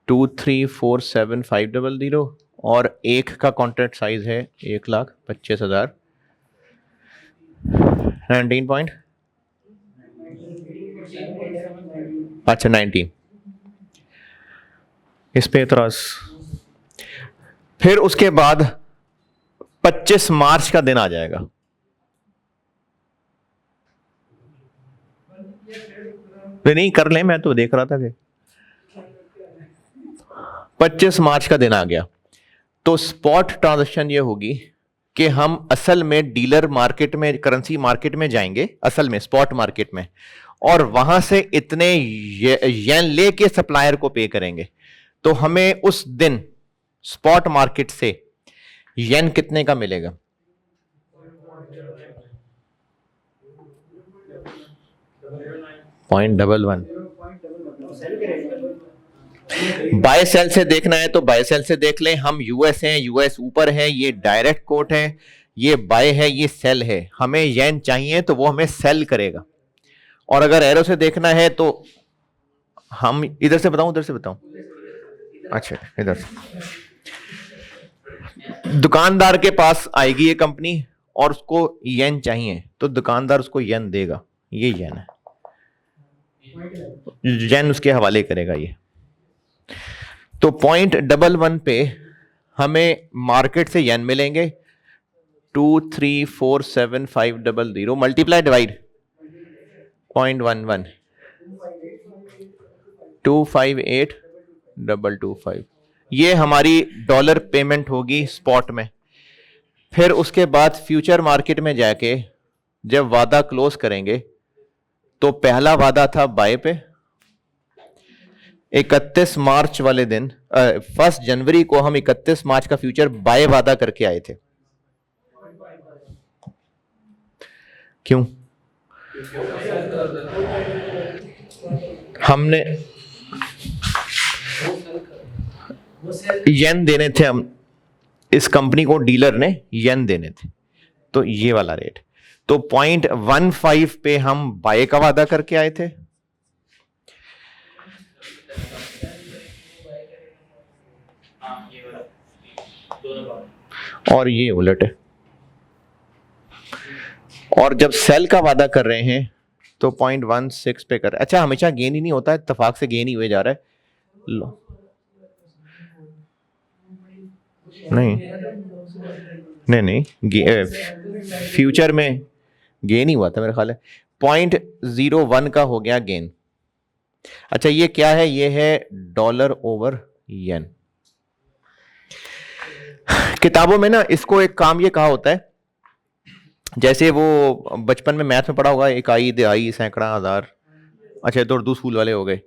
2347500, और एक का कॉन्ट्रैक्ट साइज है 1,25,000, 19 पॉइंट, अच्छा 19, इस पे इतराज। फिर उसके बाद 25 मार्च का दिन आ जाएगा, नहीं कर ले, मैं तो देख रहा था कि 25 मार्च का दिन आ गया, तो स्पॉट ट्रांजैक्शन ये होगी कि हम असल में डीलर मार्केट में, करेंसी मार्केट में जाएंगे, असल में स्पॉट मार्केट में, और वहां से इतने येन लेके सप्लायर को पे करेंगे। तो हमें उस दिन स्पॉट मार्केट से येन कितने का मिलेगा? 0.11। बाय सेल से देखना है तो बाय सेल से देख लें, हम यूएस हैं, यूएस ऊपर है, ये डायरेक्ट कोट है, ये बाय है, ये सेल है, हमें येन चाहिए तो वो हमें सेल करेगा। और अगर एरो से देखना है तो हम इधर से बताऊं, उधर से बताऊं, अच्छा इधर से, दुकानदार के पास आएगी ये कंपनी और उसको येन चाहिए, तो दुकानदार उसको येन देगा, ये येन है, येन उसके हवाले करेगा ये। तो 0.11 पे हमें मार्केट से येन मिलेंगे 2347500 मल्टीप्लाई डिवाइड 0.11 258,225, ये हमारी डॉलर पेमेंट होगी स्पॉट में। फिर उसके बाद फ्यूचर मार्केट में जाके जब वादा क्लोज करेंगे, तो पहला वादा था बाय पे 31 मार्च वाले दिन, 1 जनवरी को हम 31 मार्च का फ्यूचर बाय वादा करके आए थे। क्यों? हमने येन देने थे, हम इस कंपनी को, डीलर ने येन देने थे, तो ये वाला रेट। तो 0.15 पे हम बाय का वादा करके आए थे, और ये उलट है, और जब सेल का वादा कर रहे हैं तो 0.16 पे कर रहे हैं। अच्छा, हमेशा गेन ही नहीं होता है, इत्तेफाक से गेन ही हुए जा रहा है। लो नहीं, फ्यूचर में गेन ही हुआ था मेरे ख्याल है, 0.01 का हो गया गेन। अच्छा, ये क्या है? ये है डॉलर ओवर येन। किताबों में ना इसको एक काम ये कहा होता है, जैसे वो बचपन में मैथ में पढ़ा होगा, इकाई, दिहाई, सैकड़ा, हजार, अच्छा तो उर्दू स्कूल वाले हो गए,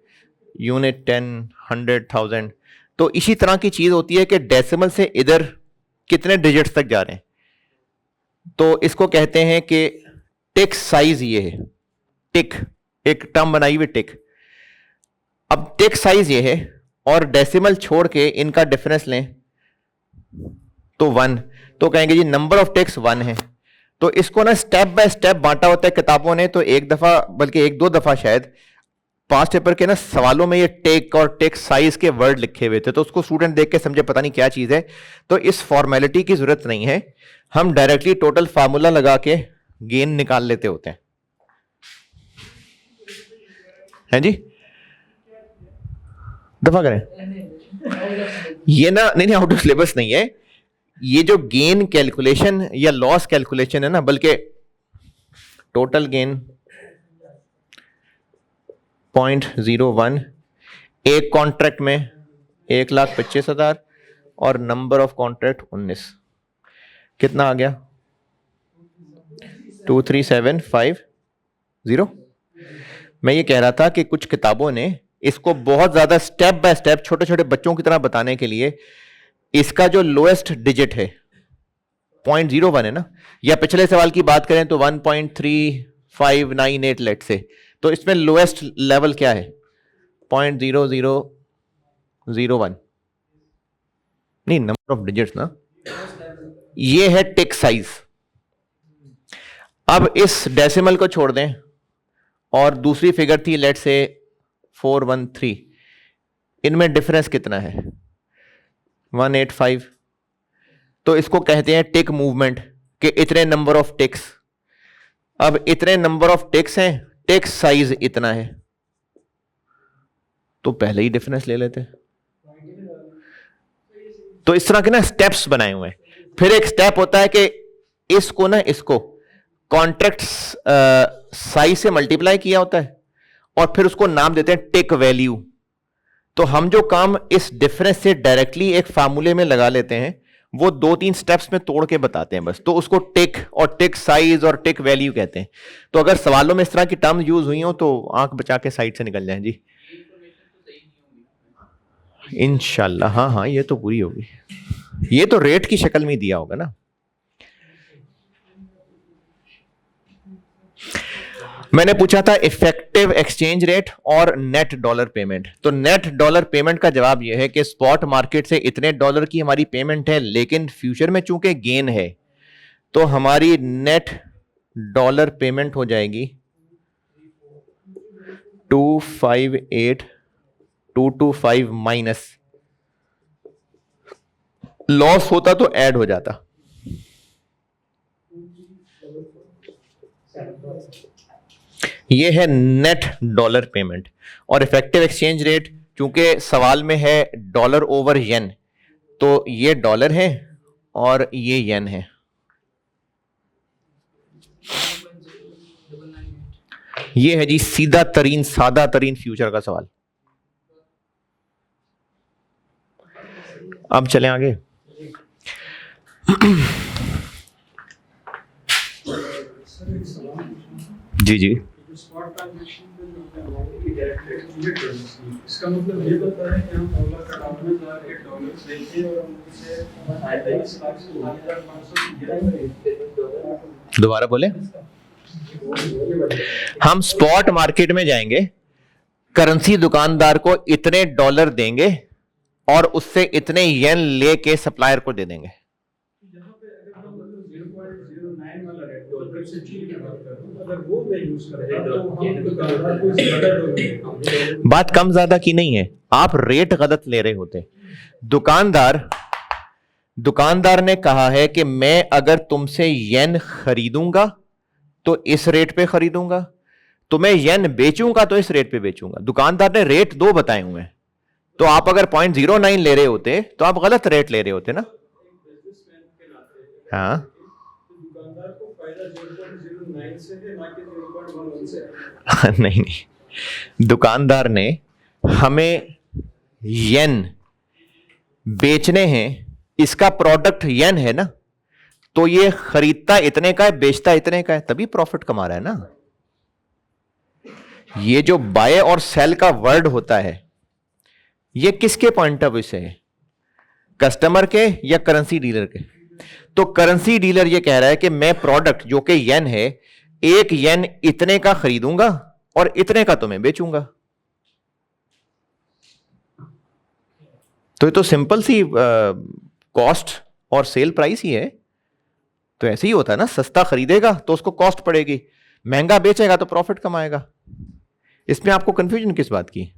यूनिट, 10, 100, 1000। तो इसी तरह की चीज होती है कि डेसिमल से इधर कितने डिजिट्स तक जा रहे हैं, तो इसको कहते हैं कि टिक साइज ये है, टिक, एक टर्म बनाई हुई टिक। अब टिक साइज ये है और डेसिमल छोड़ के इनका डिफरेंस लें तो 1, तो कहेंगे जी नंबर ऑफ टिक्स 1 है। तो इसको ना स्टेप बाय स्टेप बांटा होता है किताबों ने, तो एक दफा बल्कि एक दो दफा शायद पास्ट पेपर के ना सवालों में ये टेक और टेक साइज के वर्ड लिखे हुए थे, तो उसको स्टूडेंट देख के समझे पता नहीं क्या चीज है। तो इस फॉर्मेलिटी की जरूरत नहीं है, हम डायरेक्टली टोटल फार्मूला लगा के गेन निकाल लेते होते हैं। हैं जी, दफा करें। ये ना नहीं आउट ऑफ सिलेबस नहीं है, ये जो गेन कैलकुलेशन या लॉस कैलकुलेशन है ना, बल्कि टोटल गेन 0.01, एक कॉन्ट्रैक्ट में 1,25,000 और नंबर ऑफ कॉन्ट्रैक्ट 19, कितना आ गया 23750। मैं ये कह रहा था कि कुछ किताबों ने इसको बहुत ज्यादा स्टेप बाय स्टेप छोटे छोटे बच्चों की तरह बताने के लिए इसका जो लोएस्ट डिजिट है 0.01 है ना, या पिछले सवाल की बात करें तो 1.3598 लेट से, तो इसमें लोएस्ट लेवल क्या है 0.0001, नहीं नंबर ऑफ डिजिट्स ना, ये है टिक साइज। अब इस डेसिमल को छोड़ दें और दूसरी फिगर थी लेट से 413, इनमें डिफरेंस कितना है 185, तो इसको कहते हैं टिक मूवमेंट कि इतने नंबर ऑफ टिक्स। अब इतने नंबर ऑफ टिक्स हैं, टिक साइज इतना है, तो पहले ही डिफरेंस ले लेते। तो इस तरह के ना स्टेप्स बनाए हुए हैं। फिर एक स्टेप होता है कि इसको ना इसको कॉन्ट्रैक्ट साइज से मल्टीप्लाई किया होता है और फिर उसको नाम देते हैं टिक वैल्यू। तो हम जो काम इस डिफरेंस से डायरेक्टली एक फार्मूले में लगा लेते हैं वो 2-3 स्टेप्स में तोड़ के बताते हैं बस, तो उसको टिक और टिक साइज और टिक वैल्यू कहते हैं। तो अगर सवालों में इस तरह की टर्म यूज हुई हो तो आंख बचा के साइड से निकल जाएं जी, इंशाल्लाह। हाँ हाँ, ये तो पूरी होगी, ये तो रेट की शक्ल में दिया होगा ना। मैंने पूछा था इफेक्टिव एक्सचेंज रेट और नेट डॉलर पेमेंट, तो नेट डॉलर पेमेंट का जवाब यह है कि स्पॉट मार्केट से इतने डॉलर की हमारी पेमेंट है, लेकिन फ्यूचर में चूंकि गेन है तो हमारी नेट डॉलर पेमेंट हो जाएगी 258,225 माइनस, लॉस होता तो ऐड हो जाता। ये है नेट डॉलर पेमेंट। और इफेक्टिव एक्सचेंज रेट, चूंकि सवाल में है डॉलर ओवर येन, तो ये डॉलर है और ये येन है। ये है जी सीधा तरीन सादा तरीन फ्यूचर का सवाल। अब चलें आगे। जी जी, इसका मतलब ये बता है कि हम डॉलर का डॉलर जाके डॉलर लेके और हम उसे 23 लाख से 2500 दोबारा बोले। हम स्पॉट मार्केट में जाएंगे, करेंसी दुकानदार को इतने डॉलर देंगे और उससे इतने येन लेके सप्लायर को दे देंगे। यहाँ पे अगर हम 0.09 वाला रेट डॉलर से जी की बात करूं, अगर वो मैं यूज करता तो हम दुकानदार को ज्यादा डॉलर, बात कम ज्यादा की नहीं है, आप रेट गलत ले रहे होते। दुकानदार ने कहा है कि मैं अगर तुमसे येन खरीदूंगा तो इस रेट पे खरीदूंगा, तो मैं येन बेचूंगा तो इस रेट पे बेचूंगा। दुकानदार ने रेट 2 बताए हुए हैं, तो आप अगर 0.09 ले रहे होते तो आप गलत रेट ले रहे होते ना। हाँ, दुकानदार को फायदा 0.09 से है, ना कि 0.11 से। नहीं नहीं, दुकानदार ने हमें येन बेचने हैं, इसका प्रोडक्ट येन है ना, तो ये खरीदता इतने का है बेचता इतने का है, तभी प्रॉफिट कमा रहा है ना। ये जो बाय और सेल का वर्ड होता है ये किसके पॉइंट ऑफ व्यू से है, कस्टमर के या करेंसी डीलर के? तो करेंसी डीलर ये कह रहा है कि मैं प्रोडक्ट जो कि येन है, 1 येन इतने का खरीदूंगा और इतने का तुम्हें बेचूंगा। तो ये तो सिंपल सी कॉस्ट और सेल प्राइस ही है। तो ऐसे ही होता है ना, सस्ता खरीदेगा तो उसको कॉस्ट पड़ेगी, महंगा बेचेगा तो प्रॉफिट कमाएगा। इसमें आपको कंफ्यूजन किस बात की?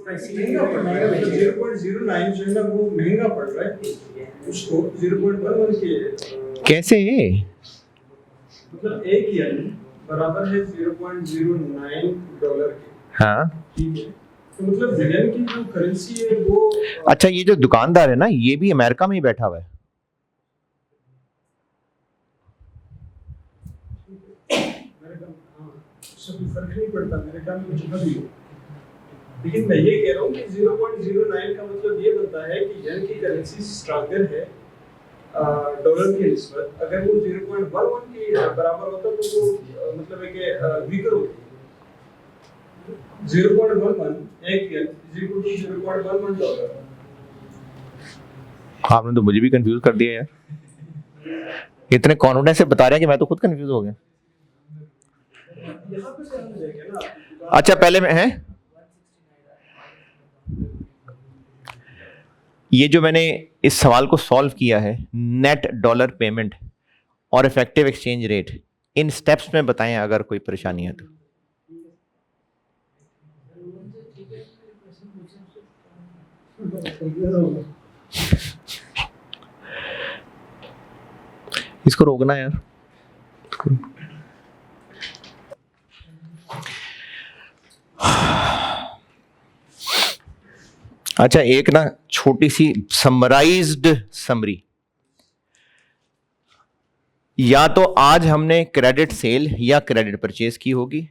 महंगा पड़ रहा है, 0.09 जो है ना वो महंगा पड़ रहा है उसको 0.11 के। कैसे? मतलब एक येन बराबर है 0.09 डॉलर के। हाँ, ठीक है, तो मतलब येन की जो करेंसी है वो। अच्छा, ये जो दुकानदार है ना, ये भी अमेरिका में ही बैठा हुआ है। उससे कोई फर्क नहीं पड़ता मेरे ख्याल में, जितना भी हो। लेकिन मैं ये कह रहा हूँ कि 0.09 का मतलब ये बनता है कि येन की करेंसी स्ट्रॉन्गर है डॉलर की निस्बत। अगर वो 0.11 के बराबर होता तो वो मतलब है कि वीकर होती। 0.11 एक येन इज इक्वल टू 0.11 डॉलर। आपने तो मुझे भी कंफ्यूज कर दिया यार, इतने कॉन्फिडेंस से बता रहे हैं कि मैं तो खुद कंफ्यूज हो गया। यहाँ पे क्या हो जाएगा ना। अच्छा, पहले में है ये जो मैंने इस सवाल को सॉल्व किया है, नेट डॉलर पेमेंट और इफेक्टिव एक्सचेंज रेट, इन स्टेप्स में बताएं अगर कोई परेशानी है तो। इसको रोकना यार। अच्छा, एक ना छोटी सी समराइज्ड समरी। या तो आज हमने क्रेडिट सेल या क्रेडिट परचेज की होगी,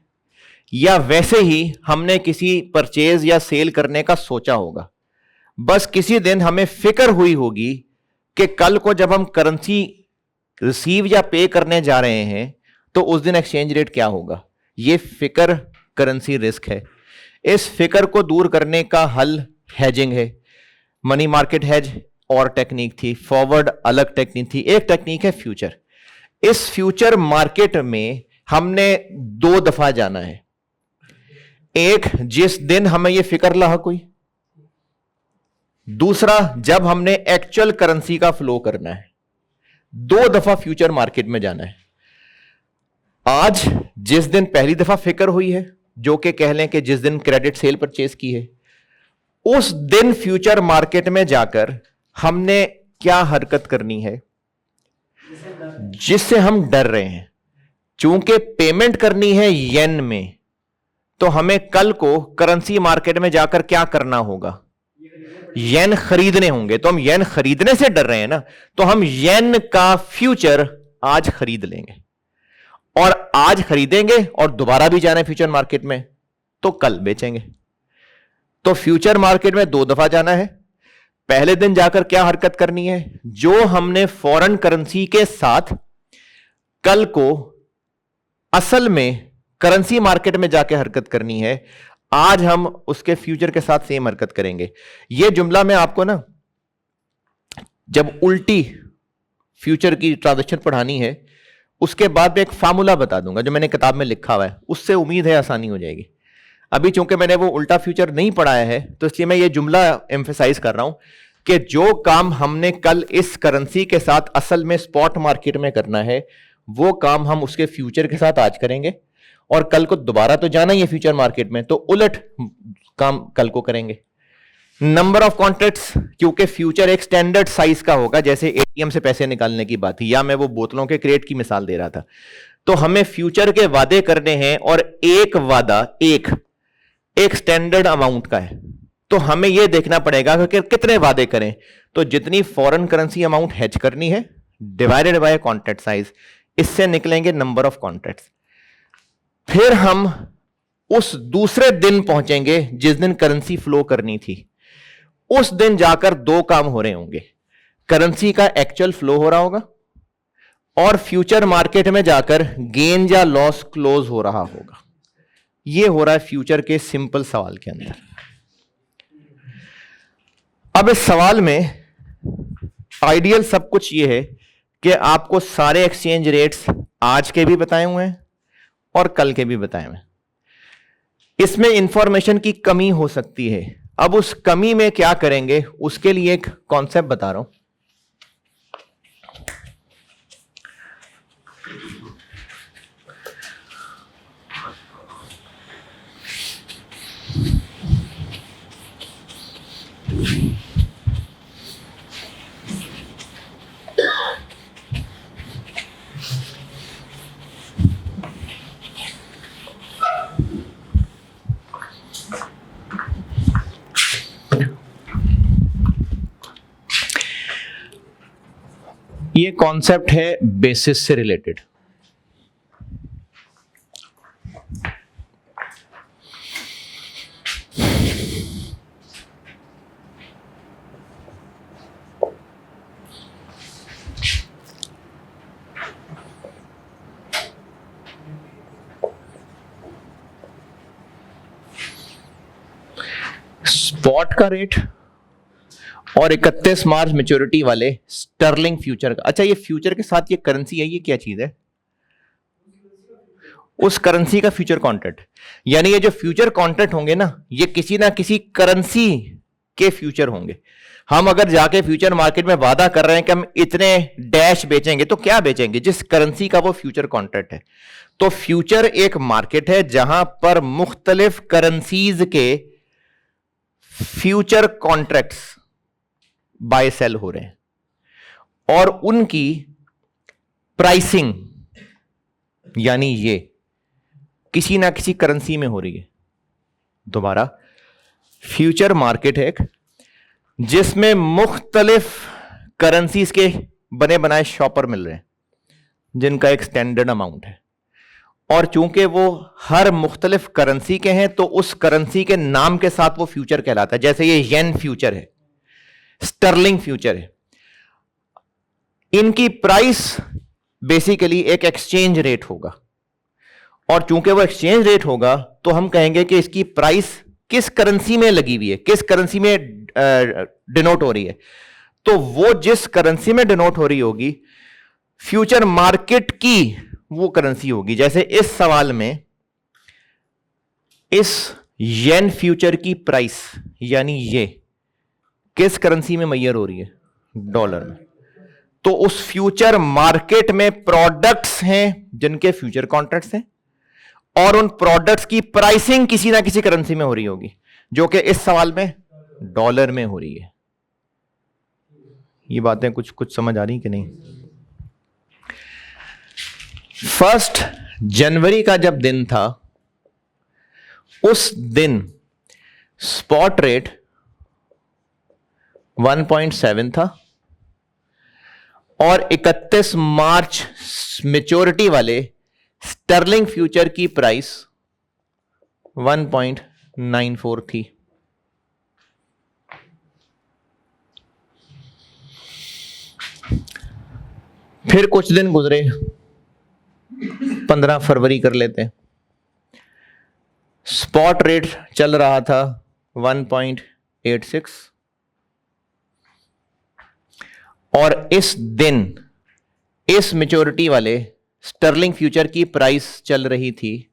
या वैसे ही हमने किसी परचेज या सेल करने का सोचा होगा। बस किसी दिन हमें फिक्र हुई होगी कि कल को जब हम करेंसी रिसीव या पे करने जा रहे हैं तो उस दिन एक्सचेंज रेट क्या होगा। यह फिक्र करेंसी रिस्क है। इस फिक्र को दूर करने का हल हेजिंग है। मनी मार्केट हेज और टेक्निक थी, फॉरवर्ड अलग टेक्निक थी, एक टेक्निक है फ्यूचर। इस फ्यूचर मार्केट में हमने 2 दफा जाना है। एक, जिस दिन हमें यह फिक्र लाहक हुई। दूसरा, जब हमने एक्चुअल करेंसी का फ्लो करना है। 2 दफा फ्यूचर मार्केट में जाना है। आज जिस दिन पहली दफा फिक्र हुई है, जो कि कह लें कि जिस दिन क्रेडिट सेल परचेज की है, उस दिन फ्यूचर मार्केट में जाकर हमने क्या हरकत करनी है जिससे हम डर रहे हैं। चूंकि पेमेंट करनी है येन में, तो हमें कल को करेंसी मार्केट में जाकर क्या करना होगा, येन खरीदने होंगे। तो हम येन खरीदने से डर रहे हैं ना, तो हम येन का फ्यूचर आज खरीद लेंगे, और आज खरीदेंगे और दोबारा भी जाना है फ्यूचर मार्केट में तो कल बेचेंगे। तो फ्यूचर मार्केट में 2 दफा जाना है। पहले दिन जाकर क्या हरकत करनी है, जो हमने फॉरेन करेंसी के साथ कल को असल में करेंसी मार्केट में जाके हरकत करनी है, आज हम उसके फ्यूचर के साथ सेम हरकत करेंगे। यह जुमला मैं आपको ना जब उल्टी फ्यूचर की ट्रांजैक्शन पढ़ानी है उसके बाद में एक फार्मूला बता दूंगा जो मैंने किताब में लिखा हुआ है, उससे उम्मीद है आसानी हो जाएगी। अभी चूंकि मैंने वो उल्टा फ्यूचर नहीं पढ़ाया है तो इसलिए मैं ये जुमला एम्फेसाइज कर रहा हूं कि जो काम हमने कल इस करेंसी के साथ असल में स्पॉट मार्केट में करना है, वो काम हम उसके फ्यूचर के साथ आज करेंगे, और कल को दोबारा तो जाना ही है फ्यूचर मार्केट में, तो उलट काम कल को करेंगे। नंबर ऑफ कॉन्ट्रैक्ट्स, क्योंकि फ्यूचर एक स्टैंडर्ड साइज का होगा, जैसे एटीएम से पैसे निकालने की बात थी, या मैं वो बोतलों के क्रेट की मिसाल दे रहा था। तो हमें फ्यूचर के वादे करने हैं, और एक वादा एक स्टैंडर्ड अमाउंट का है। तो हमें यह देखना पड़ेगा कि कितने वादे करें। तो जितनी फॉरेन करेंसी अमाउंट हेज करनी है डिवाइडेड बाय कॉन्ट्रैक्ट साइज, इससे निकलेंगे नंबर ऑफ कॉन्ट्रैक्ट्स। फिर हम उस दूसरे दिन पहुंचेंगे जिस दिन करेंसी फ्लो करनी थी। उस दिन जाकर 2 काम हो रहे होंगे, करेंसी का एक्चुअल फ्लो हो रहा होगा, और फ्यूचर मार्केट में जाकर गेन या लॉस क्लोज हो रहा होगा। यह हो रहा है फ्यूचर के सिंपल सवाल के अंदर। अब इस सवाल में आइडियल सब कुछ यह है कि आपको सारे एक्सचेंज रेट्स आज के भी बताए हुए हैं और कल के भी बताए हुए हैं। इसमें इंफॉर्मेशन की कमी हो सकती है। अब उस कमी में क्या करेंगे, उसके लिए एक कॉन्सेप्ट बता रहा हूं। ये कॉन्सेप्ट है बेसिस से रिलेटेड। स्पॉट का रेट और 31 मार्च मैच्योरिटी वाले स्टर्लिंग फ्यूचर का। अच्छा, ये फ्यूचर के साथ ये करेंसी है, ये क्या चीज है? उस करेंसी का फ्यूचर कॉन्ट्रैक्ट। यानी ये जो फ्यूचर कॉन्ट्रैक्ट होंगे ना, ये किसी ना किसी करेंसी के फ्यूचर होंगे। हम अगर जाके फ्यूचर मार्केट में वादा कर रहे हैं कि हम इतने डैश बेचेंगे, तो क्या बेचेंगे? जिस करेंसी का वो फ्यूचर कॉन्ट्रैक्ट है। तो फ्यूचर एक मार्केट है जहां पर मुख्तलिफ करेंसीज के फ्यूचर कॉन्ट्रैक्ट्स बाय सेल हो रहे हैं और उनकी प्राइसिंग यानी ये किसी ना किसी करेंसी में हो रही है। दोबारा, फ्यूचर मार्केट है एक जिसमें मुख्तलिफ करेंसीज के बने बनाए शॉपर मिल रहे हैं जिनका एक स्टैंडर्ड अमाउंट है, और चूंकि वो हर मुख्तलिफ करेंसी के हैं तो उस करेंसी के नाम के साथ वो फ्यूचर कहलाता है। जैसे ये येन फ्यूचर है, स्टर्लिंग फ्यूचर है। इनकी प्राइस बेसिकली एक एक्सचेंज रेट होगा, और चूंकि वो एक्सचेंज रेट होगा तो हम कहेंगे कि इसकी प्राइस किस करेंसी में लगी हुई है, किस करेंसी में डिनोट हो रही है। तो वो जिस करेंसी में डिनोट हो रही होगी, फ्यूचर मार्केट की वो करेंसी होगी। जैसे इस सवाल में इस येन फ्यूचर की प्राइस यानी ये किस करेंसी में मैयर हो रही है? डॉलर में। तो उस फ्यूचर मार्केट में प्रोडक्ट्स हैं जिनके फ्यूचर कॉन्ट्रैक्ट्स हैं, और उन प्रोडक्ट्स की प्राइसिंग किसी ना किसी करेंसी में हो रही होगी, जो कि इस सवाल में डॉलर में हो रही है। ये बातें कुछ समझ आ रही कि नहीं? 1 जनवरी का जब दिन था, उस दिन स्पॉट रेट 1.7 था और 31 मार्च मैच्योरिटी वाले स्टर्लिंग फ्यूचर की प्राइस 1.94 थी। फिर कुछ दिन गुजरे, 15 फरवरी कर लेते हैं। स्पॉट रेट चल रहा था 1.86 और इस दिन इस मैच्योरिटी वाले स्टर्लिंग फ्यूचर की प्राइस चल रही थी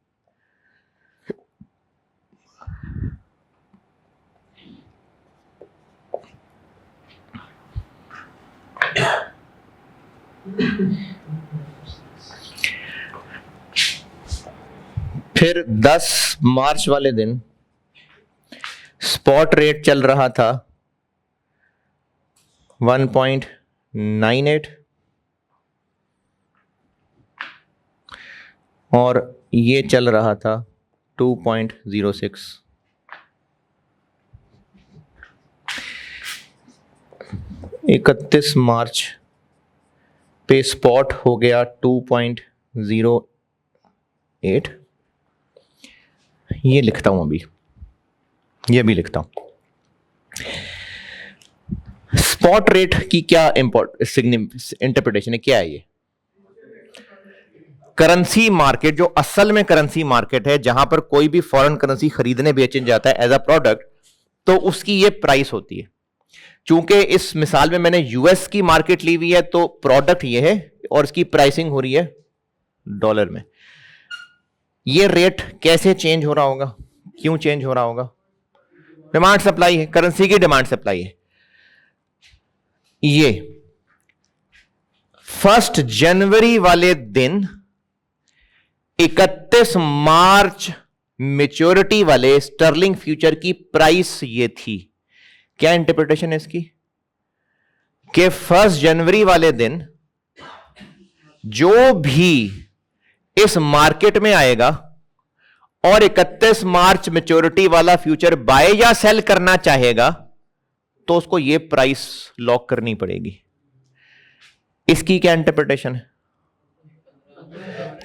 10 मार्च वाले दिन स्पॉट रेट चल रहा था 1.98 और ये चल रहा था 2.06। इकतीस मार्च पे स्पॉट हो गया 2.08। ये लिखता हूं अभी, ये भी लिखता हूं। स्पॉट रेट की क्या इंटरप्रिटेशन है, क्या है ये? करेंसी मार्केट, जो असल में करेंसी मार्केट है, जहां पर कोई भी फॉरेन करेंसी खरीदने बेचने जाता है एज अ प्रोडक्ट, तो उसकी ये प्राइस होती है। चूंकि इस मिसाल में मैंने यूएस की मार्केट ली हुई है, तो प्रोडक्ट ये है और इसकी प्राइसिंग हो रही है डॉलर में। ये रेट कैसे चेंज हो रहा होगा? क्यों चेंज हो रहा होगा? डिमांड सप्लाई है, करेंसी की डिमांड सप्लाई है। ये 1 जनवरी वाले दिन 31 मार्च मेच्योरिटी वाले स्टर्लिंग फ्यूचर की प्राइस ये थी। क्या इंटरप्रिटेशन है इसकी? कि 1 जनवरी वाले दिन जो भी इस मार्केट में आएगा और 31 मार्च मेच्योरिटी वाला फ्यूचर बाय या सेल करना चाहेगा तो उसको यह प्राइस लॉक करनी पड़ेगी। इसकी क्या इंटरप्रिटेशन है?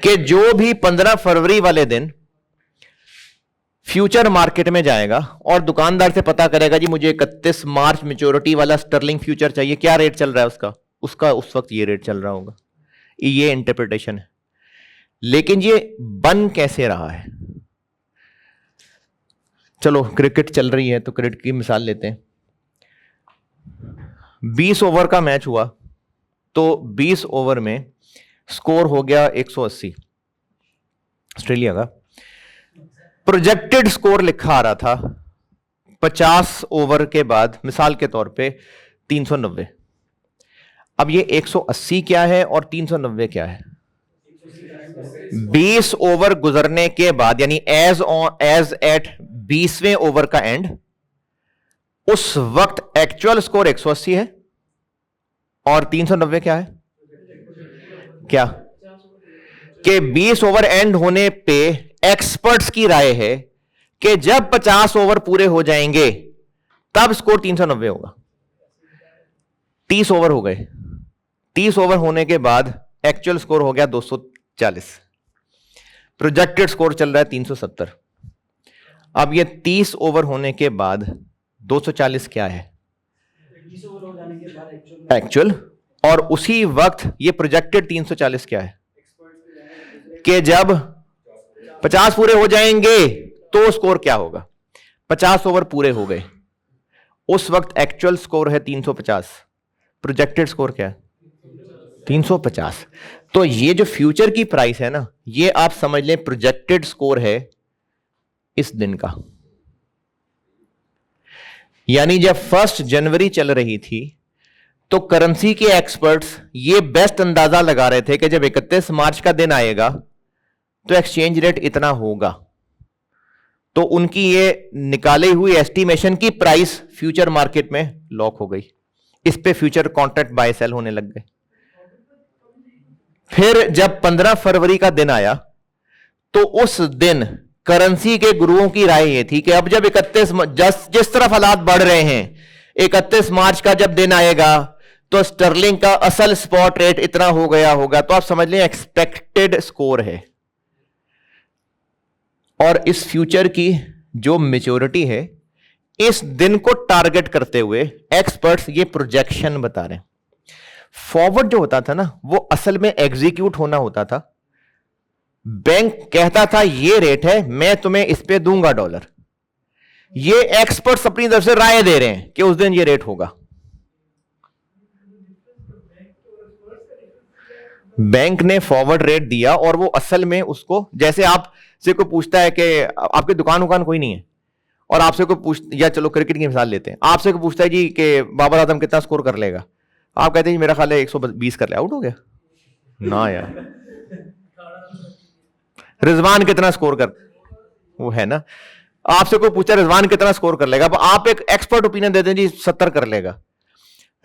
कि जो भी 15 फरवरी वाले दिन फ्यूचर मार्केट में जाएगा और दुकानदार से पता करेगा जी मुझे 31 मार्च मेच्योरिटी वाला स्टर्लिंग फ्यूचर चाहिए, क्या रेट चल रहा है उसका उस वक्त ये रेट चल रहा होगा। ये इंटरप्रिटेशन है। लेकिन ये बन कैसे रहा है? चलो क्रिकेट चल रही है तो क्रिकेट की मिसाल लेते हैं। 20 ओवर का मैच हुआ तो 20 ओवर में स्कोर हो गया 180 ऑस्ट्रेलिया का। प्रोजेक्टेड स्कोर लिखा आ रहा था 50 ओवर के बाद मिसाल के तौर पे 390। अब ये 180 क्या है और 390 क्या है? 20 ओवर गुजरने के बाद यानी एज एट 20वें ओवर का एंड, उस वक्त एक्चुअल स्कोर 180 है और 390 क्या है? क्या कि 20 ओवर एंड होने पे एक्सपर्ट्स की राय है कि जब 50 ओवर पूरे हो जाएंगे तब स्कोर 390 होगा। 30 ओवर हो गए, 30 ओवर होने के बाद एक्चुअल स्कोर हो गया 240, प्रोजेक्टेड स्कोर चल रहा है 370। अब ये 30 ओवर होने के बाद 240 क्या है? एक्चुअल। और उसी वक्त ये प्रोजेक्टेड 340 क्या है? कि जब 50 पूरे हो जाएंगे तो स्कोर क्या होगा? 50 ओवर पूरे हो गए, उस वक्त एक्चुअल स्कोर है 350, प्रोजेक्टेड स्कोर क्या है? 350। तो ये जो फ्यूचर की प्राइस है ना, ये आप समझ लें प्रोजेक्टेड स्कोर है इस दिन का। यानी जब 1 जनवरी चल रही थी तो करेंसी के एक्सपर्ट्स ये बेस्ट अंदाजा लगा रहे थे कि जब 31 मार्च का दिन आएगा तो एक्सचेंज रेट इतना होगा। तो उनकी ये निकाली हुई एस्टिमेशन की प्राइस फ्यूचर मार्केट में लॉक हो गई। इस पे फ्यूचर कॉन्ट्रैक्ट बाय सेल होने लग गए। फिर जब 15 फरवरी का दिन आया तो उस दिन करेंसी के गुरुओं की राय यह थी कि अब जब 31 जिस तरफ हालात बढ़ रहे हैं, 31 मार्च का जब दिन आएगा तो स्टर्लिंग का असल स्पॉट रेट इतना हो गया होगा। तो आप समझ लें एक्सपेक्टेड स्कोर है। और इस फ्यूचर की जो मेच्योरिटी है, इस दिन को टारगेट करते हुए एक्सपर्ट्स ये प्रोजेक्शन बता रहे हैं। फॉरवर्ड जो होता था ना, वो असल में एग्जीक्यूट होना होता था। बैंक कहता था ये रेट है, मैं तुम्हें इस पे दूंगा डॉलर। ये एक्सपर्ट्स अपनी तरफ से राय दे रहे हैं कि उस दिन ये रेट होगा। बैंक ने फॉरवर्ड रेट दिया और वो असल में उसको, जैसे आप से कोई पूछता है कि आपकी दुकान कोई नहीं है और आपसे कोई पूछ, या चलो क्रिकेट की मिसाल लेते हैं, आपसे कोई पूछता है जी कि बाबर आजम कितना स्कोर कर लेगा, आप कहते हैं मेरा ख्याल है 120 कर ले, आउट हो गया ना यार। रिजवान कितना स्कोर कर, वो है ना, आपसे कोई पूछता है रिजवान कितना स्कोर कर लेगा, आप एक एक्सपर्ट ओपिनियन देते हैं जी 70 कर लेगा।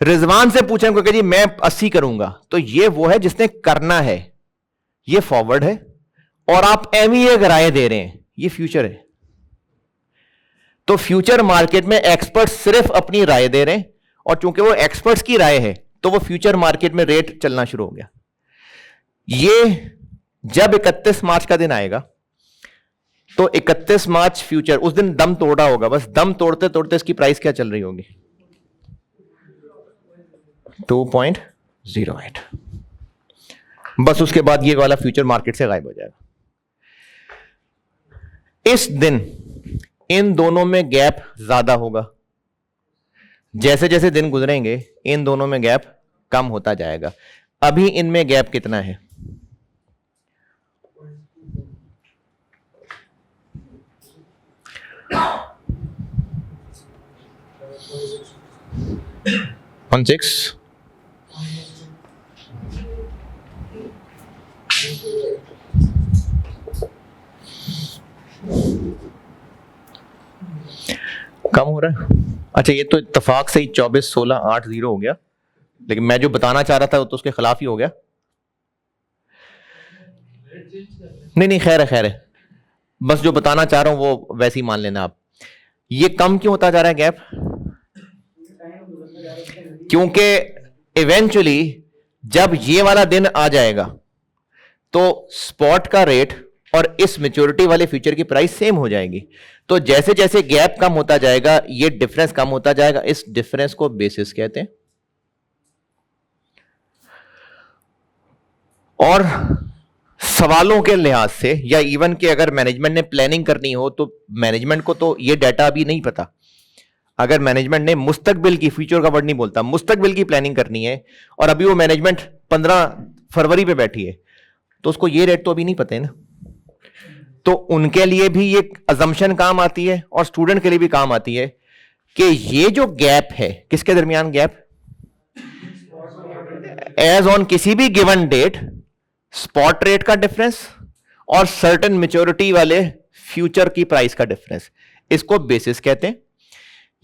रिजवान से पूछें कि जी मैं 80 करूंगा, तो ये वो है जिसने करना है, ये फॉरवर्ड है। और आप एमईए राय दे रहे हैं, ये फ्यूचर है। तो फ्यूचर मार्केट में एक्सपर्ट सिर्फ अपनी राय दे रहे हैं, और चूंकि वो एक्सपर्ट्स की राय है तो वो फ्यूचर मार्केट में रेट चलना शुरू हो गया। ये जब 31 मार्च का दिन आएगा तो 31 मार्च फ्यूचर उस दिन दम तोड़ा होगा। बस दम तोड़ते तोड़ते इसकी प्राइस क्या चल रही होगी? 2.08। बस उसके बाद ये वाला फ्यूचर मार्केट से गायब हो जाएगा। इस दिन इन दोनों में गैप ज्यादा होगा। जैसे जैसे दिन गुजरेंगे इन दोनों में गैप कम होता जाएगा। अभी इनमें गैप कितना है? $1.6 कम हो रहा है। अच्छा, ये तो इत्तेफाक से ही 24, 16, 8, 0 हो गया, लेकिन मैं जो बताना चाह रहा था वो तो उसके खिलाफ ही हो गया। नहीं, खैर है, बस जो बताना चाह रहा हूं वो वैसे ही मान लेना आप। ये कम क्यों होता जा रहा है गैप? क्योंकि इवेंचुअली जब ये वाला दिन आ जाएगा तो स्पॉट का रेट और इस मेच्योरिटी वाले फ्यूचर की प्राइस सेम हो जाएगी। तो जैसे जैसे गैप कम होता जाएगा ये डिफरेंस कम होता जाएगा। इस डिफरेंस को बेसिस कहते हैं। और सवालों के लिहाज से या इवन के अगर मैनेजमेंट ने प्लानिंग करनी हो तो मैनेजमेंट को तो ये डाटा अभी नहीं पता। अगर मैनेजमेंट ने मुस्तकबिल की, फ्यूचर का वर्ड नहीं बोलता, मुस्तकबिल की प्लानिंग करनी है और अभी वो मैनेजमेंट 15 फरवरी पे बैठी है तो उसको ये रेट तो अभी नहीं पता है ना। तो उनके लिए भी ये अजम्पशन काम आती है और स्टूडेंट के लिए भी काम आती है कि ये जो गैप है, किसके दरमियान गैप? एज ऑन किसी भी गिवन डेट स्पॉट रेट का डिफरेंस और सर्टेन मेच्योरिटी वाले फ्यूचर की प्राइस का डिफरेंस, इसको बेसिस कहते हैं।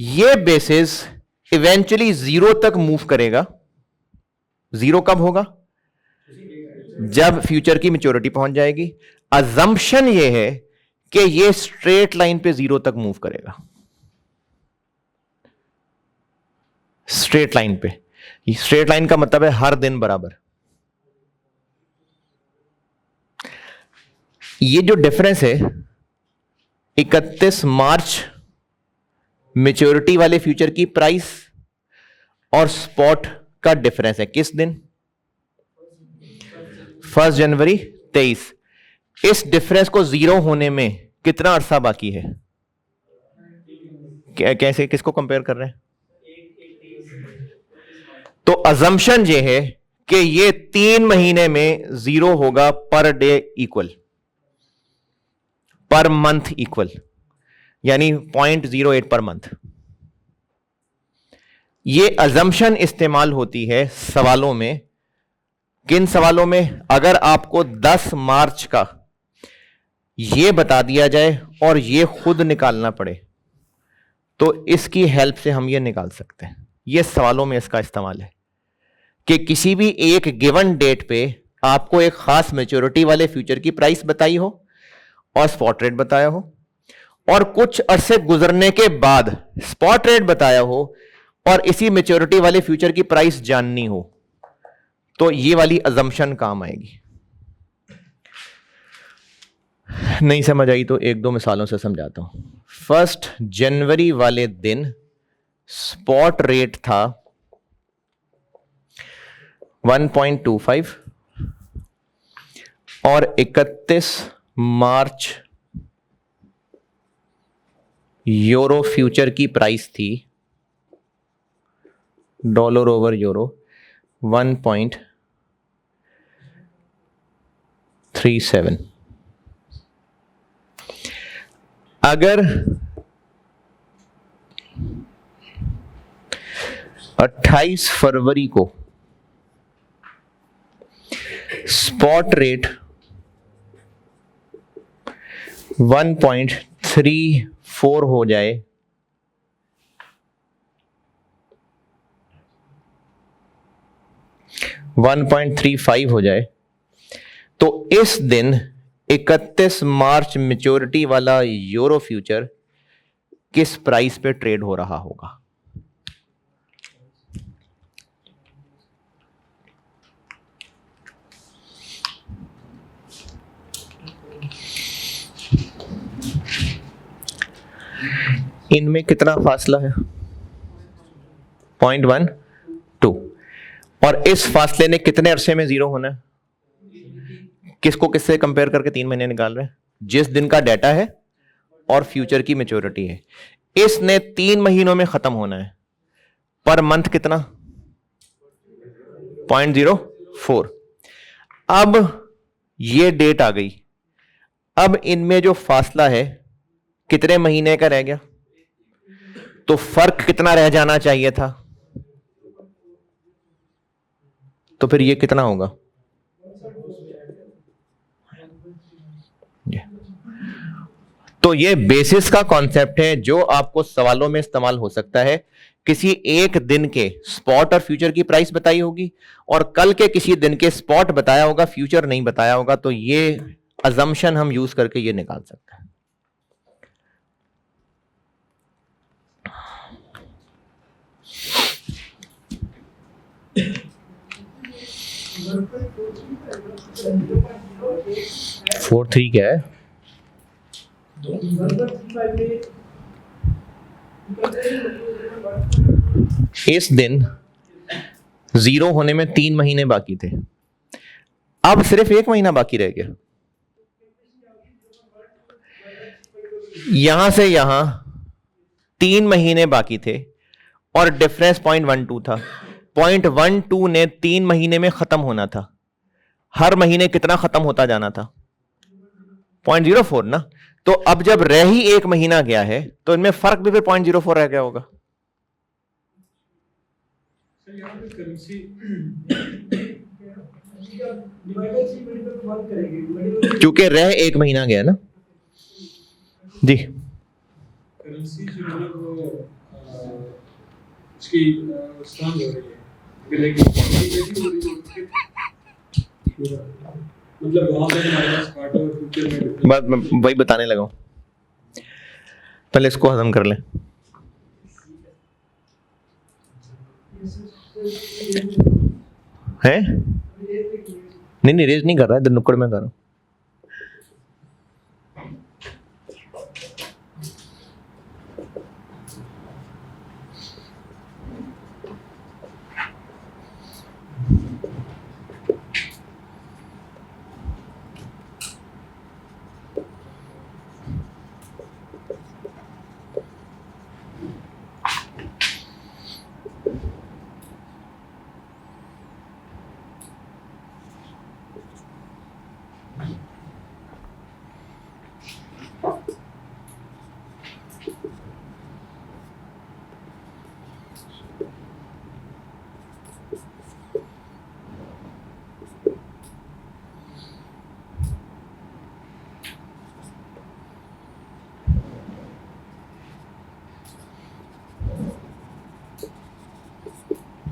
ये बेसिस इवेंचुअली 0 तक मूव करेगा। 0 कब होगा? जब फ्यूचर की मेच्योरिटी पहुंच जाएगी। अजम्पशन ये है कि ये स्ट्रेट लाइन पे 0 तक मूव करेगा। स्ट्रेट लाइन पे, स्ट्रेट लाइन का मतलब है हर दिन बराबर। ये जो डिफरेंस है 31 मार्च मेच्योरिटी वाले फ्यूचर की प्राइस और स्पॉट का डिफरेंस है किस दिन? 1 जनवरी 23। इस डिफरेंस को 0 होने में कितना अरसा बाकी है? कैसे, किसको कंपेयर कर रहे हैं? तो अजम्पशन ये है कि ये 3 महीने में 0 होगा per day equal, per month equal, यानी 0.08 पर मंथ। ये अजम्पशन इस्तेमाल होती है सवालों में। किन सवालों में? अगर आपको 10 मार्च का ये बता दिया जाए और ये खुद निकालना पड़े तो इसकी हेल्प से हम ये निकाल सकते हैं। ये सवालों में इसका इस्तेमाल है कि किसी भी एक गिवन डेट पे आपको एक खास मैच्योरिटी वाले फ्यूचर की प्राइस बताई हो और स्पॉट रेट बताया हो, और कुछ अरसे गुजरने के बाद स्पॉट रेट बताया हो और इसी मैच्योरिटी वाले फ्यूचर की प्राइस जाननी हो, तो ये वाली अजम्पशन काम आएगी। नहीं समझ आई तो 1-2 मिसालों से समझाता हूं। 1 जनवरी वाले दिन स्पॉट रेट था 1.25 और 31 मार्च यूरो फ्यूचर की प्राइस थी डॉलर ओवर यूरो 1.37। अगर 28 फरवरी को स्पॉट रेट 1.34 हो जाए, $1.35 हो जाए, तो इस दिन 31 मार्च मैच्योरिटी वाला यूरो फ्यूचर किस प्राइस पे ट्रेड हो रहा होगा? इनमें कितना फासला है? 0.12। और इस फासले ने कितने अरसे में 0 होना है? किसको किससे कंपेयर करके 3 महीने निकाल रहे हैं? जिस दिन का डाटा है और फ्यूचर की मैच्योरिटी है, इसने 3 महीनों में खत्म होना है। पर मंथ कितना? 0.04। अब ये डेट आ गई। अब इनमें जो फासला है कितने महीने का रह गया, तो फर्क कितना रह जाना चाहिए था, तो फिर ये कितना होगा, तो ये बेसिस का कॉन्सेप्ट है जो आपको सवालों में इस्तेमाल हो सकता है। किसी एक दिन के स्पॉट और फ्यूचर की प्राइस बताई होगी और कल के किसी दिन के स्पॉट बताया होगा, फ्यूचर नहीं बताया होगा, तो ये अजम्पशन हम यूज करके ये निकाल सकते हैं। फोर थ्री क्या है, इस दिन 0 होने में 3 महीने बाकी थे, अब सिर्फ 1 महीना बाकी रह गया। यहां से यहां 3 महीने बाकी थे और डिफरेंस 0.12 था। 0.12 ने 3 महीने में खत्म होना था। हर महीने कितना खत्म होता जाना था, 0.04 ना। तो अब जब रह ही 1 महीना गया है तो इनमें फर्क भी फिर 0.04 रह गया होगा। क्योंकि रह 1 महीना गया ना जी। करेंसी जो है वो उसकी स्ट्रांग हो रही है, मतलब वहां पे माइनस पार्ट और फ्यूचर में बात मैं वही बताने लगा हूं, पहले इसको हजम कर लें। है नहीं रेज नहीं कर रहा है, इधर नुक्कड़ में कर रहा हूं।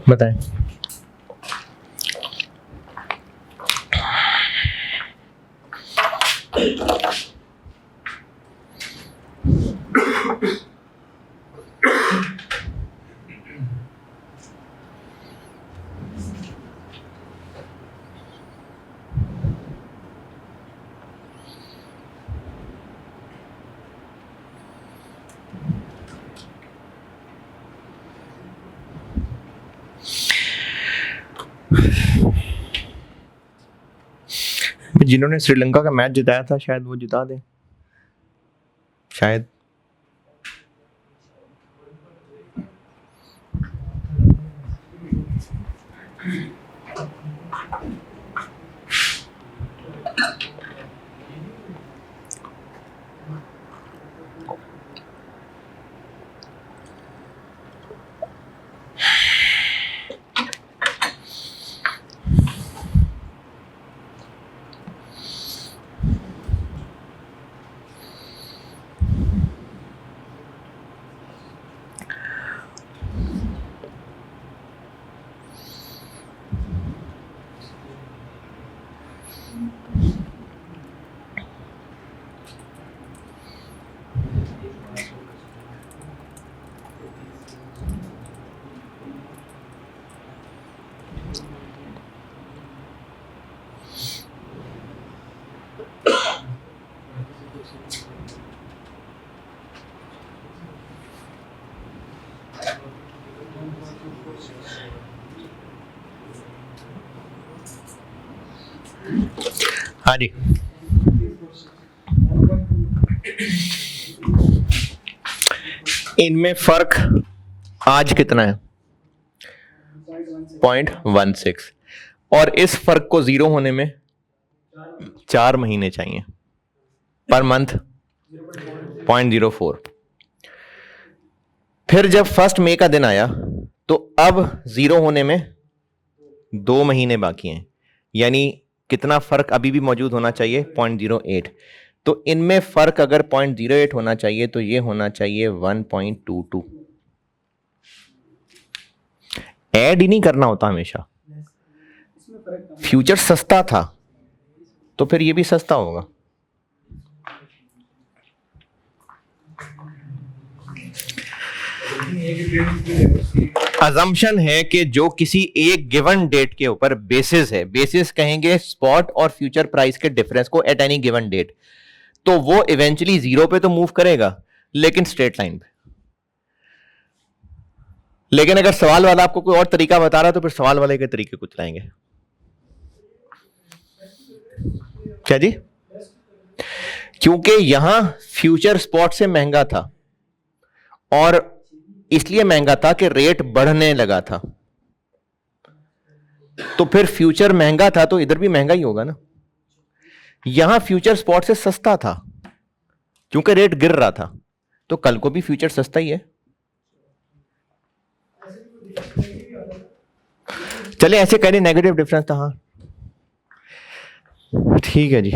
बताएं। जिन्होंने श्रीलंका का मैच जिताया था शायद वो जिता दें, शायद। हाँ जी, इनमें फर्क आज कितना है, 0.16, और इस फर्क को 0 होने में 4 महीने चाहिए, पर मंथ 0.04। फिर जब 1 मई का दिन आया तो अब 0 होने में 2 महीने बाकी हैं, यानी कितना फर्क अभी भी मौजूद होना चाहिए? 0.08। तो इनमें फर्क अगर 0.08 होना चाहिए तो ये होना चाहिए 1.22। ऐड ही नहीं करना होता हमेशा। फ्यूचर सस्ता था तो फिर ये भी सस्ता होगा। अजम्पशन है कि जो किसी एक गिवन डेट के ऊपर बेसिस है, बेसिस कहेंगे स्पॉट और फ्यूचर प्राइस के डिफरेंस को एट एनी गिवन डेट, तो वो इवेंचुअली 0 पे तो मूव करेगा लेकिन स्ट्रेट लाइन पे। लेकिन अगर सवाल वाला आपको कोई और तरीका बता रहा है तो फिर सवाल वाले के तरीके को चलाएंगे। क्या जी? क्योंकि यहां फ्यूचर स्पॉट से महंगा था और इसलिए महंगा था कि रेट बढ़ने लगा था, तो फिर फ्यूचर महंगा था तो इधर भी महंगा ही होगा ना। यहां फ्यूचर स्पॉट से सस्ता था क्योंकि रेट गिर रहा था, तो कल को भी फ्यूचर सस्ता ही है। चले ऐसे कह रहे नेगेटिव डिफरेंस था। हाँ ठीक है जी।